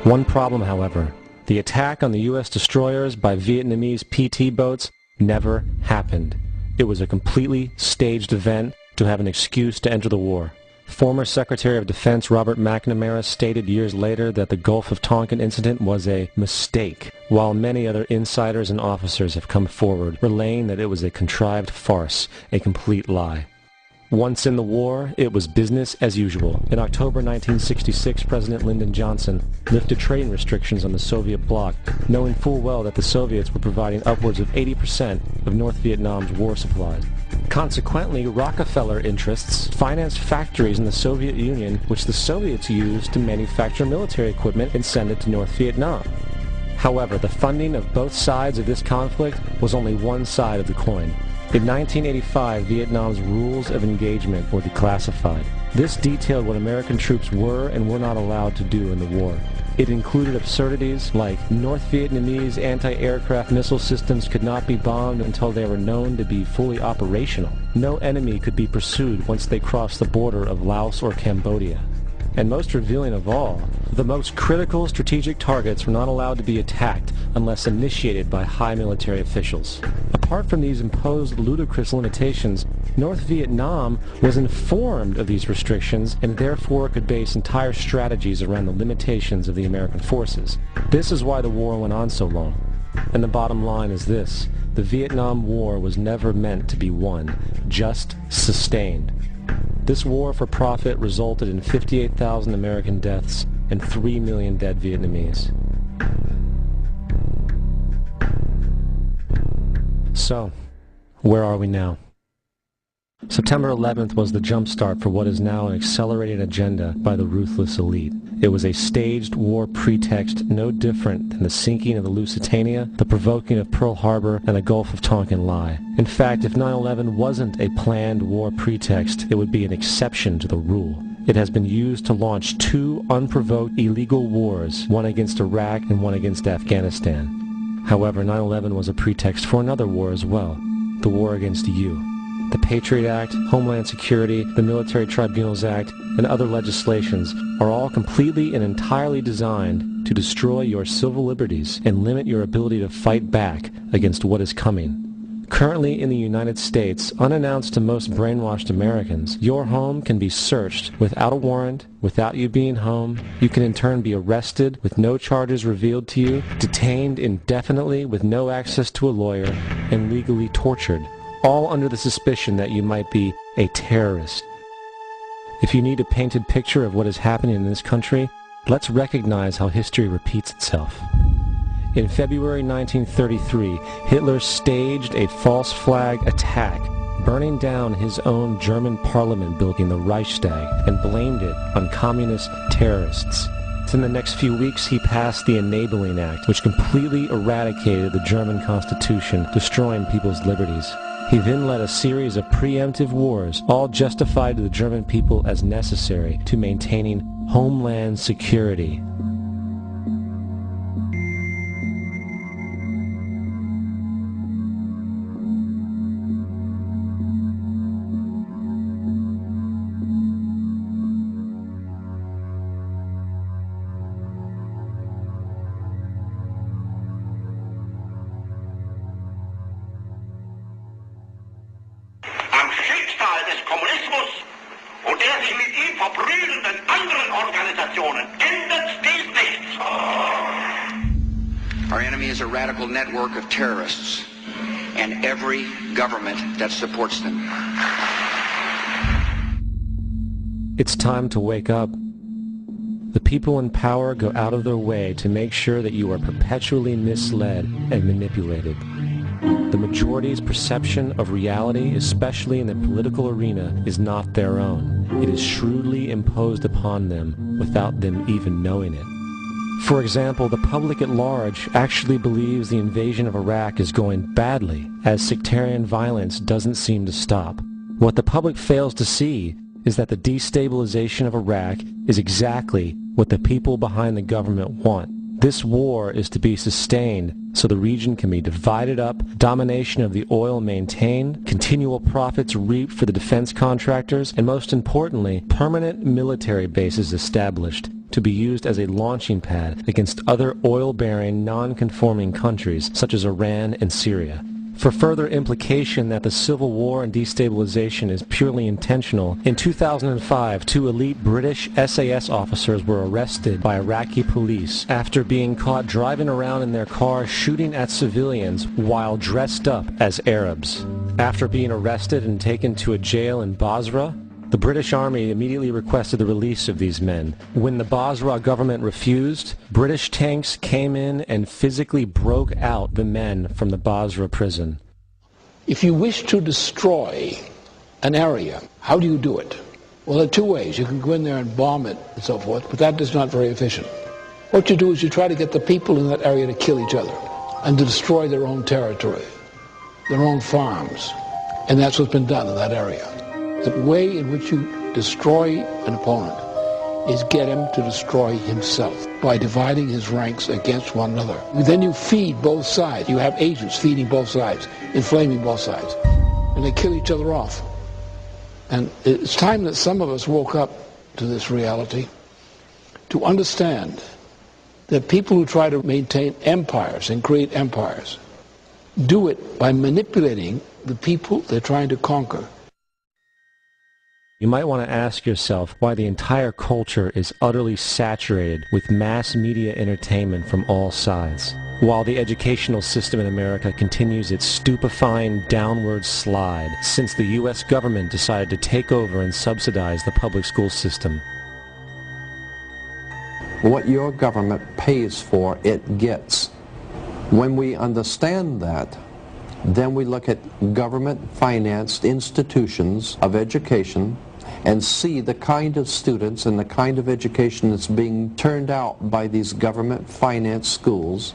One problem, however, the attack on the U.S. destroyers by Vietnamese PT boats never happened. It was a completely staged event to have an excuse to enter the war. Former Secretary of Defense Robert McNamara stated years later that the Gulf of Tonkin incident was a mistake, while many other insiders and officers have come forward, relaying that it was a contrived farce, a complete lie. Once in the war, it was business as usual. In October 1966, President Lyndon Johnson lifted trading restrictions on the Soviet bloc, knowing full well that the Soviets were providing upwards of 80% of North Vietnam's war supplies. Consequently, Rockefeller interests financed factories in the Soviet Union, which the Soviets used to manufacture military equipment and send it to North Vietnam. However, the funding of both sides of this conflict was only one side of the coin. In 1985, Vietnam's rules of engagement were declassified. This detailed what American troops were and were not allowed to do in the war. It included absurdities like North Vietnamese anti-aircraft missile systems could not be bombed until they were known to be fully operational. No enemy could be pursued once they crossed the border of Laos or Cambodia. And most revealing of all, the most critical strategic targets were not allowed to be attacked unless initiated by high military officials. Apart from these imposed ludicrous limitations, North Vietnam was informed of these restrictions and therefore could base entire strategies around the limitations of the American forces. This is why the war went on so long. And the bottom line is this: the Vietnam War was never meant to be won, just sustained. This war for profit resulted in 58,000 American deaths and 3 million dead Vietnamese. So, where are we now? September 11th was the jumpstart for what is now an accelerated agenda by the ruthless elite. It was a staged war pretext no different than the sinking of the Lusitania, the provoking of Pearl Harbor, and the Gulf of Tonkin lie. In fact, if 9/11 wasn't a planned war pretext, it would be an exception to the rule. It has been used to launch 2 unprovoked illegal wars, one against Iraq and one against Afghanistan. However, 9/11 was a pretext for another war as well, the war against you. The Patriot Act, Homeland Security, the Military Tribunals Act, and other legislations are all completely and entirely designed to destroy your civil liberties and limit your ability to fight back against what is coming. Currently in the United States, unannounced to most brainwashed Americans, your home can be searched without a warrant, without you being home. You can in turn be arrested with no charges revealed to you, detained indefinitely with no access to a lawyer, and legally tortured, all under the suspicion that you might be a terrorist. If you need a painted picture of what is happening in this country, let's recognize how history repeats itself. In February 1933, Hitler staged a false flag attack, burning down his own German parliament building, the Reichstag, and blamed it on communist terrorists. In the next few weeks, he passed the Enabling Act, which completely eradicated the German Constitution, destroying people's liberties. He then led a series of preemptive wars, all justified to the German people as necessary to maintaining Homeland Security. Our enemy is a radical network of terrorists and every government that supports them. It's time to wake up. The people in power go out of their way to make sure that you are perpetually misled and manipulated. The majority's perception of reality, especially in the political arena, is not their own. It is shrewdly imposed upon them without them even knowing it. For example, the public at large actually believes the invasion of Iraq is going badly, as sectarian violence doesn't seem to stop. What the public fails to see is that the destabilization of Iraq is exactly what the people behind the government want. This war is to be sustained so the region can be divided up, domination of the oil maintained, continual profits reaped for the defense contractors, and most importantly, permanent military bases established to be used as a launching pad against other oil-bearing, non-conforming countries such as Iran and Syria. For further implication that the civil war and destabilization is purely intentional, in 2005, 2 elite British SAS officers were arrested by Iraqi police after being caught driving around in their car shooting at civilians while dressed up as Arabs. After being arrested and taken to a jail in Basra, the British Army immediately requested the release of these men. When the Basra government refused, British tanks came in and physically broke out the men from the Basra prison. If you wish to destroy an area, how do you do it? Well, there are 2 ways. You can go in there and bomb it and so forth, but that is not very efficient. What you do is you try to get the people in that area to kill each other and to destroy their own territory, their own farms, and that's what's been done in that area. The way in which you destroy an opponent is get him to destroy himself by dividing his ranks against one another. Then you feed both sides. You have agents feeding both sides, inflaming both sides, and they kill each other off. And it's time that some of us woke up to this reality to understand that people who try to maintain empires and create empires do it by manipulating the people they're trying to conquer. You might want to ask yourself why the entire culture is utterly saturated with mass media entertainment from all sides, while the educational system in America continues its stupefying downward slide since the U.S. government decided to take over and subsidize the public school system. What your government pays for, it gets. When we understand that, then we look at government-financed institutions of education and see the kind of students and the kind of education that's being turned out by these government-financed schools.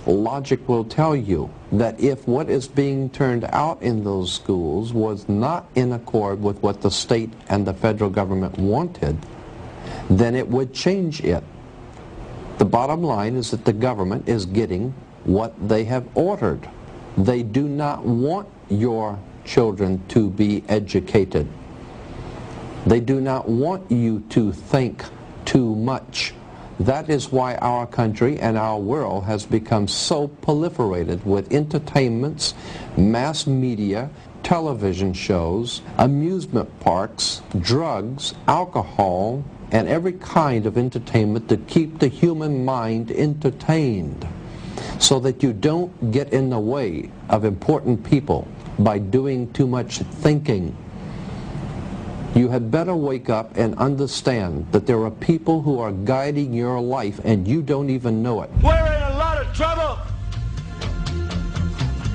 Logic will tell you that if what is being turned out in those schools was not in accord with what the state and the federal government wanted, then it would change it. The bottom line is that the government is getting what they have ordered. They do not want your children to be educated. They do not want you to think too much. That is why our country and our world has become so proliferated with entertainments, mass media, television shows, amusement parks, drugs, alcohol, and every kind of entertainment to keep the human mind entertained, so that you don't get in the way of important people by doing too much thinking. You had better wake up and understand that there are people who are guiding your life and you don't even know it. We're in a lot of trouble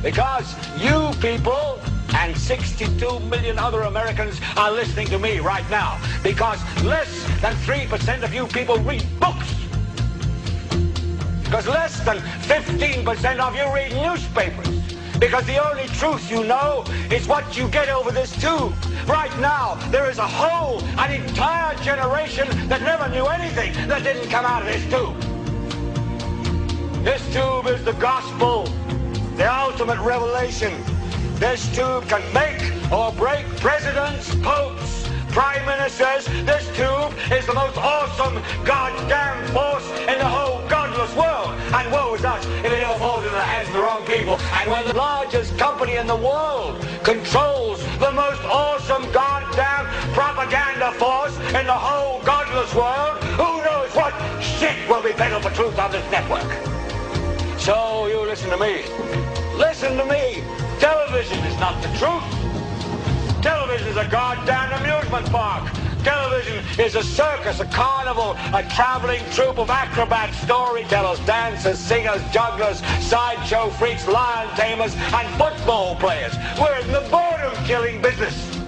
because you people and 62 million other Americans are listening to me right now, because less than 3% of you people read books. Because less than 15% of you read newspapers. Because the only truth you know is what you get over this tube. Right now, there is a whole, an entire generation that never knew anything that didn't come out of this tube. This tube is the gospel, the ultimate revelation. This tube can make or break presidents, popes, prime ministers. This tube is the most awesome goddamn force in the whole godless world. And woe is us if it all falls into the hands of the wrong people. And when the largest company in the world controls the most awesome goddamn propaganda force in the whole godless world, who knows what shit will be peddled for truth on this network. So you listen to me. Listen to me. Television is not the truth. Television is a goddamn amusement park. Television is a circus, a carnival, a traveling troupe of acrobats, storytellers, dancers, singers, jugglers, sideshow freaks, lion tamers, and football players. We're in the boredom-killing business.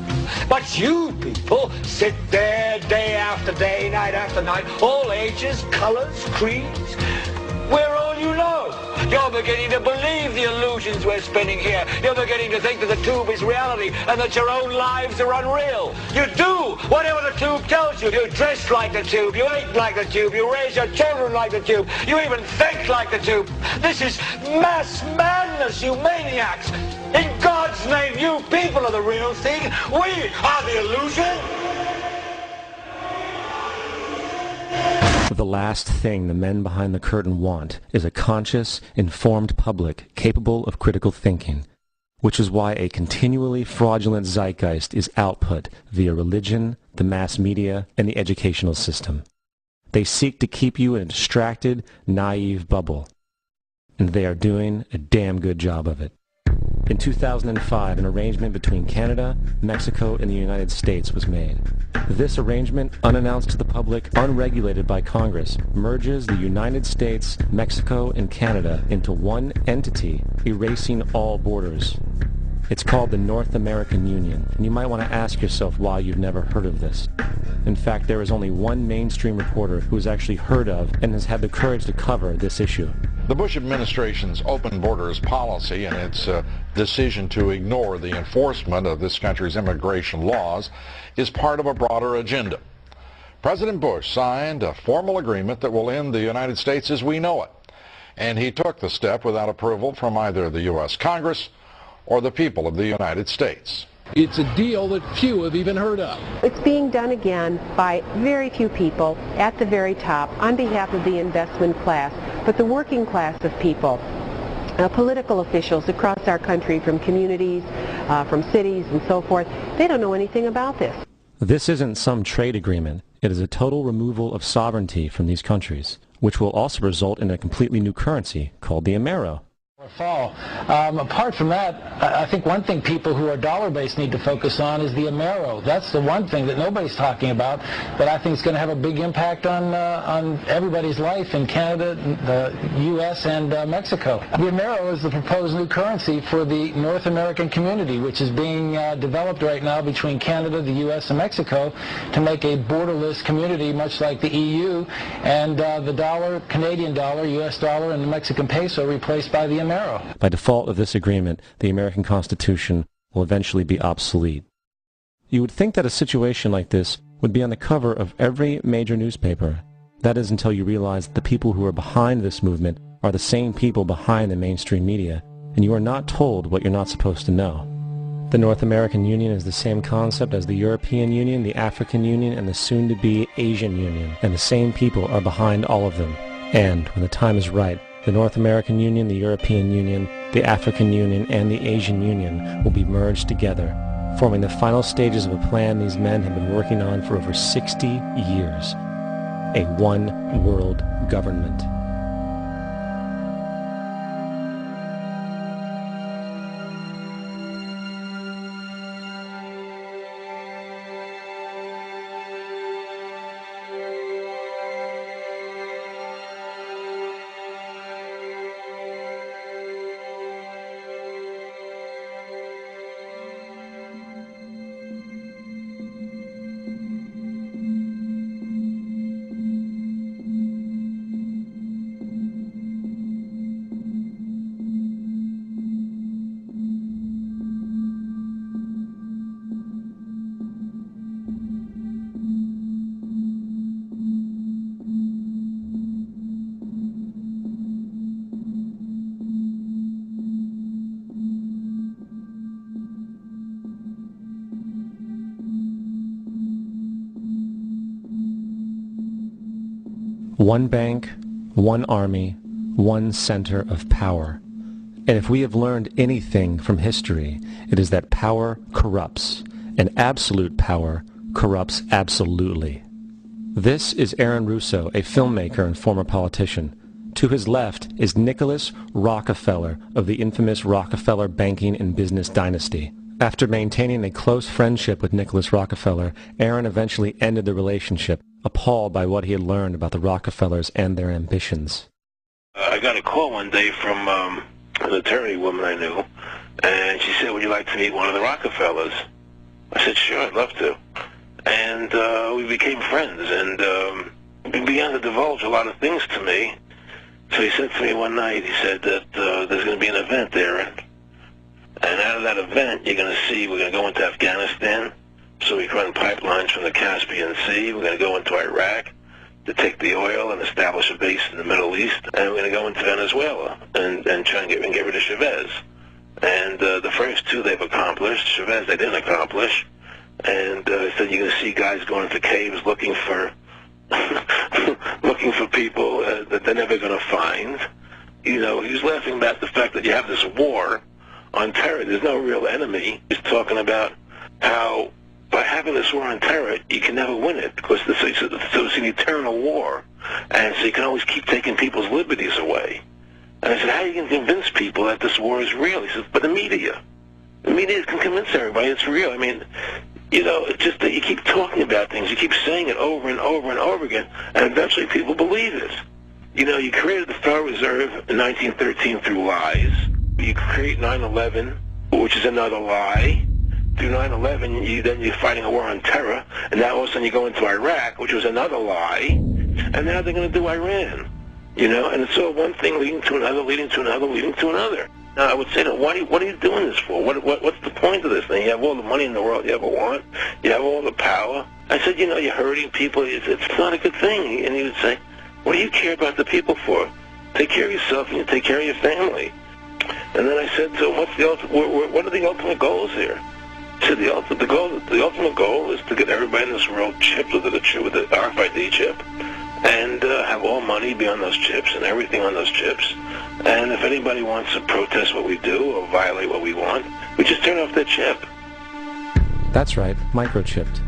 But you people sit there day after day, night after night, all ages, colors, creeds. We're all you know. You're beginning to believe the illusions we're spinning here. You're beginning to think that the tube is reality and that your own lives are unreal. You do whatever the tube tells you. You dress like the tube. You eat like the tube. You raise your children like the tube. You even think like the tube. This is mass madness, you maniacs. In God's name, you people are the real thing. We are the illusion. The last thing the men behind the curtain want is a conscious, informed public capable of critical thinking, which is why a continually fraudulent zeitgeist is output via religion, the mass media, and the educational system. They seek to keep you in a distracted, naive bubble, and they are doing a damn good job of it. In 2005, an arrangement between Canada, Mexico, and the United States was made. This arrangement, unannounced to the public, unregulated by Congress, merges the United States, Mexico, and Canada into one entity, erasing all borders. It's called the North American Union, and you might want to ask yourself why you've never heard of this. In fact, there is only one mainstream reporter who has actually heard of and has had the courage to cover this issue. The Bush administration's open borders policy and its decision to ignore the enforcement of this country's immigration laws is part of a broader agenda. President Bush signed a formal agreement that will end the United States as we know it, and he took the step without approval from either the U.S. Congress or the people of the United States. It's a deal that few have even heard of. It's being done again by very few people at the very top on behalf of the investment class, but the working class of people, political officials across our country from communities, from cities and so forth, they don't know anything about this. This isn't some trade agreement. It is a total removal of sovereignty from these countries, which will also result in a completely new currency called the Amero. Fall. Apart from that, I think one thing people who are dollar-based need to focus on is the Amero. That's the one thing that nobody's talking about that I think is going to have a big impact on everybody's life in Canada, the U.S., and Mexico. The Amero is the proposed new currency for the North American community, which is being developed right now between Canada, the U.S., and Mexico to make a borderless community, much like the EU, and the dollar, Canadian dollar, U.S. dollar, and the Mexican peso replaced by the Amero. By default of this agreement, the American Constitution will eventually be obsolete. You would think that a situation like this would be on the cover of every major newspaper. That is until you realize that the people who are behind this movement are the same people behind the mainstream media, and you are not told what you're not supposed to know. The North American Union is the same concept as the European Union, the African Union, and the soon-to-be Asian Union, and the same people are behind all of them. And, when the time is right, the North American Union, the European Union, the African Union, and the Asian Union will be merged together, forming the final stages of a plan these men have been working on for over 60 years. A one-world government. One bank, one army, one center of power. And if we have learned anything from history, it is that power corrupts, and absolute power corrupts absolutely. This is Aaron Russo, a filmmaker and former politician. To his left is Nicholas Rockefeller of the infamous Rockefeller banking and business dynasty. After maintaining a close friendship with Nicholas Rockefeller, Aaron eventually ended the relationship, appalled by what he had learned about the Rockefellers and their ambitions. I got a call one day from an attorney woman I knew, and she said, would you like to meet one of the Rockefellers? I said, sure, I'd love to. And we became friends, and he began to divulge a lot of things to me. So he said to me one night, he said that there's going to be an event there, and out of that event, you're going to see, we're going to go into Afghanistan, so we can run pipelines from the Caspian Sea. We're going to go into Iraq to take the oil and establish a base in the Middle East, and we're going to go into Venezuela and try and get rid of Chavez. And the first two they've accomplished. Chavez they didn't accomplish. And he said you're going to see guys going into caves looking for looking for people that they're never going to find. You know, he was laughing about the fact that you have this war on terror. There's no real enemy. He's talking about how by having this war on terror, you can never win it because so it's an eternal war. And so you can always keep taking people's liberties away. And I said, how are you going to convince people that this war is real? He said, but the media can convince everybody it's real. I mean, you know, it's just that you keep talking about things, you keep saying it over and over and over again, and eventually people believe it. You know, you created the Federal Reserve in 1913 through lies. You create 9/11, which is another lie. Through 9/11, then you're fighting a war on terror, and now all of a sudden you go into Iraq, which was another lie, and now they're going to do Iran. You know, and it's all one thing leading to another, leading to another, leading to another. Now, I would say that, what are you doing this for? What's the point of this thing? You have all the money in the world you ever want. You have all the power. I said, you know, you're hurting people. It's not a good thing. And he would say, what do you care about the people for? Take care of yourself and you take care of your family. And then I said to him, what are the ultimate goals here? He said, the ultimate goal is to get everybody in this world chipped with the RFID chip, and have all money be on those chips and everything on those chips. And if anybody wants to protest what we do or violate what we want, we just turn off their chip. That's right, microchipped.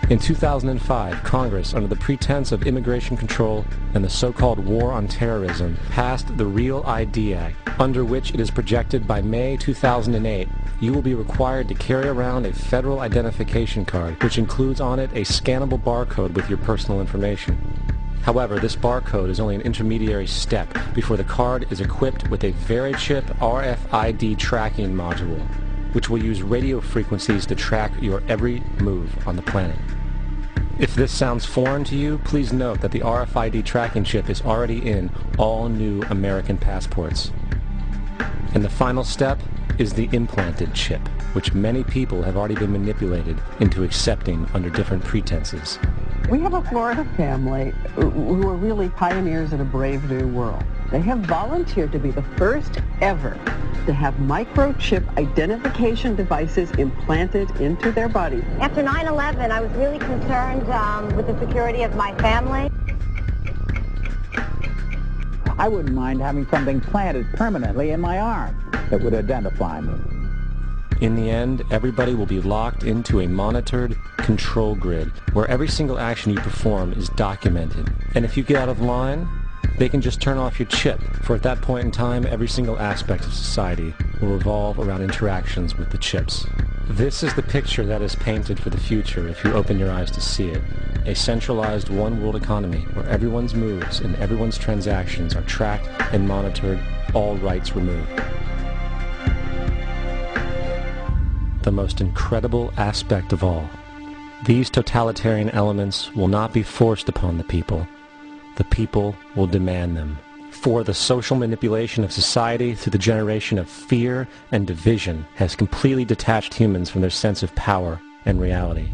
In 2005, Congress, under the pretense of immigration control and the so-called war on terrorism, passed the REAL ID Act, under which it is projected by May 2008, you will be required to carry around a federal identification card, which includes on it a scannable barcode with your personal information. However, this barcode is only an intermediary step before the card is equipped with a VeriChip RFID tracking module, which will use radio frequencies to track your every move on the planet. If this sounds foreign to you, please note that the RFID tracking chip is already in all new American passports. And the final step is the implanted chip, which many people have already been manipulated into accepting under different pretenses. We have a Florida family who are really pioneers in a brave new world. They have volunteered to be the first ever to have microchip identification devices implanted into their body. After 9/11, I was really concerned with the security of my family. I wouldn't mind having something planted permanently in my arm that would identify me. In the end, everybody will be locked into a monitored control grid where every single action you perform is documented. And if you get out of line, they can just turn off your chip, for at that point in time, every single aspect of society will revolve around interactions with the chips. This is the picture that is painted for the future if you open your eyes to see it. A centralized one-world economy where everyone's moves and everyone's transactions are tracked and monitored, all rights removed. The most incredible aspect of all. These totalitarian elements will not be forced upon the people. The people will demand them. For the social manipulation of society through the generation of fear and division has completely detached humans from their sense of power and reality.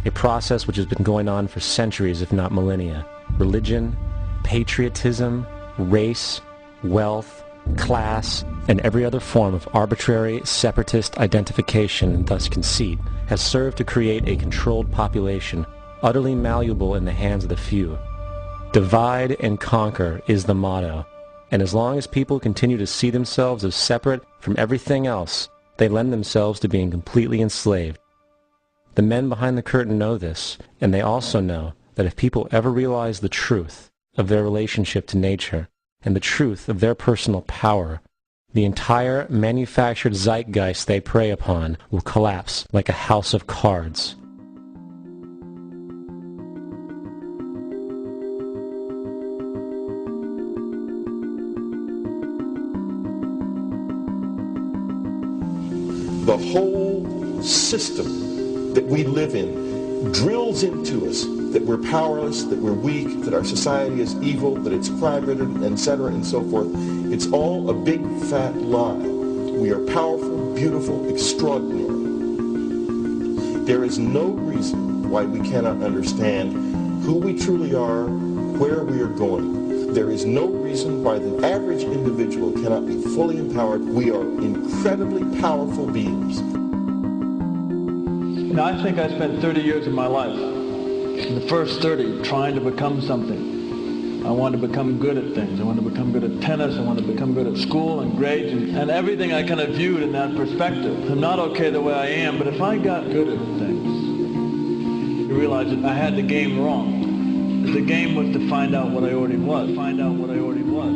A process which has been going on for centuries, if not millennia. Religion, patriotism, race, wealth, class, and every other form of arbitrary, separatist identification and thus conceit has served to create a controlled population, utterly malleable in the hands of the few. Divide and conquer is the motto. And as long as people continue to see themselves as separate from everything else, they lend themselves to being completely enslaved. The men behind the curtain know this, and they also know that if people ever realize the truth of their relationship to nature and the truth of their personal power, the entire manufactured zeitgeist they prey upon will collapse like a house of cards. The whole system that we live in drills into us that we're powerless, that we're weak, that our society is evil, that it's crime-ridden, etc., and so forth. It's all a big fat lie. We are powerful, beautiful, extraordinary. There is no reason why we cannot understand who we truly are, where we are going. There is no reason why the average individual cannot be fully empowered. We are incredibly powerful beings. You know, I think I spent 30 years of my life, in the first 30, trying to become something. I wanted to become good at things. I wanted to become good at tennis. I wanted to become good at school and grades and everything I kind of viewed in that perspective. I'm not okay the way I am, but if I got good at things, you realize that I had the game wrong. The game was to find out what I already was. Find out what I already was.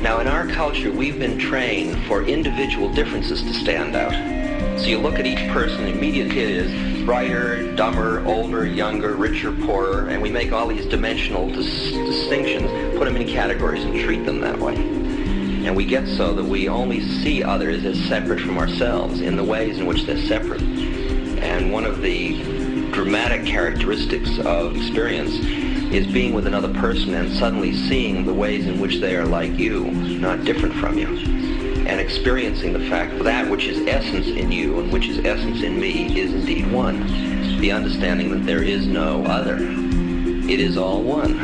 Now, in our culture, we've been trained for individual differences to stand out. So you look at each person, immediately it is brighter, dumber, older, younger, richer, poorer, and we make all these dimensional distinctions, put them in categories and treat them that way. And we get so that we only see others as separate from ourselves in the ways in which they're separate. And one of the dramatic characteristics of experience is being with another person and suddenly seeing the ways in which they are like you, not different from you, and experiencing the fact that that which is essence in you and which is essence in me is indeed one. The understanding that there is no other. It is all one.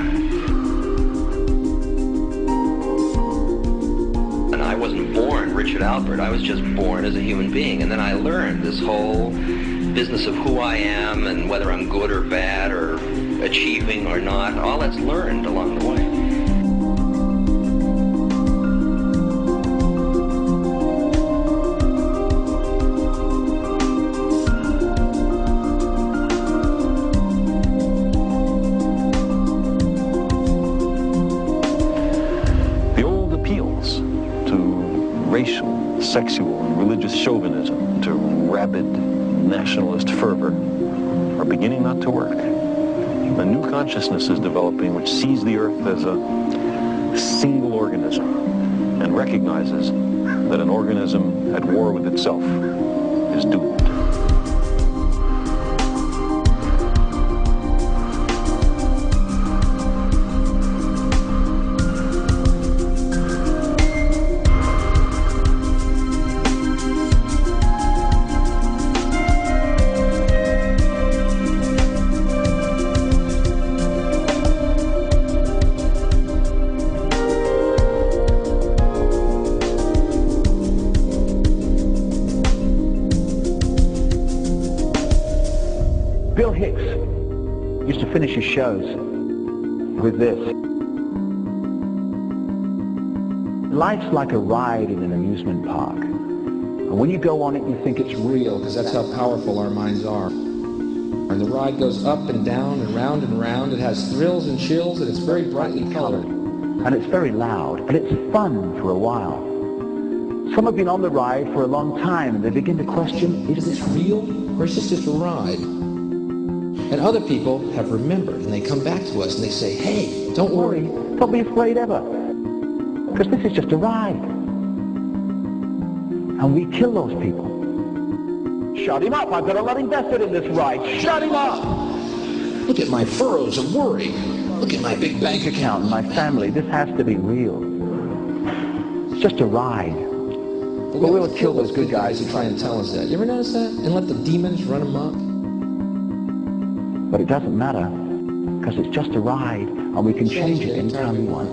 And I wasn't born Richard Albert, I was just born as a human being, and then I learned this whole business of who I am and whether I'm good or bad or achieving or not. All that's learned along the way. The old appeals to racial, sexual, and religious chauvinism, to rabid nationalist fervor, are beginning not to work. A new consciousness is developing which sees the earth as a single organism and recognizes that an organism at war with itself is doomed. Bill Hicks used to finish his shows with this. Life's like a ride in an amusement park. And when you go on it, you think it's real, because that's how powerful our minds are. And the ride goes up and down and round and round. It has thrills and chills, and it's very brightly colored. And it's very loud, and it's fun for a while. Some have been on the ride for a long time, and they begin to question, is this real, or is this just a ride? And other people have remembered, and they come back to us and they say, hey, don't worry. Don't be afraid ever, because this is just a ride. And we kill those people. Shut him up. I've got a lot invested in this ride. Shut him up. Look at my furrows of worry. Look at my big bank account. My family. This has to be real. It's just a ride. But But we'll kill those good guys who try and tell us that. You ever notice that? And let the demons run amok? But it doesn't matter, because it's just a ride, and we can change it anytime we want.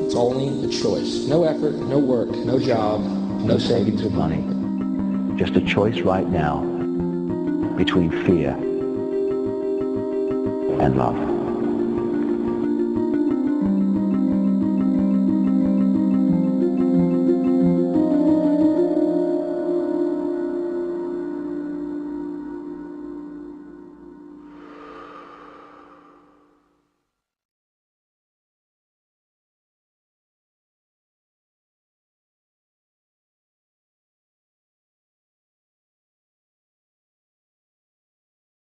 It's only a choice. No effort, no work, no job, no savings of money. Just a choice right now between fear and love.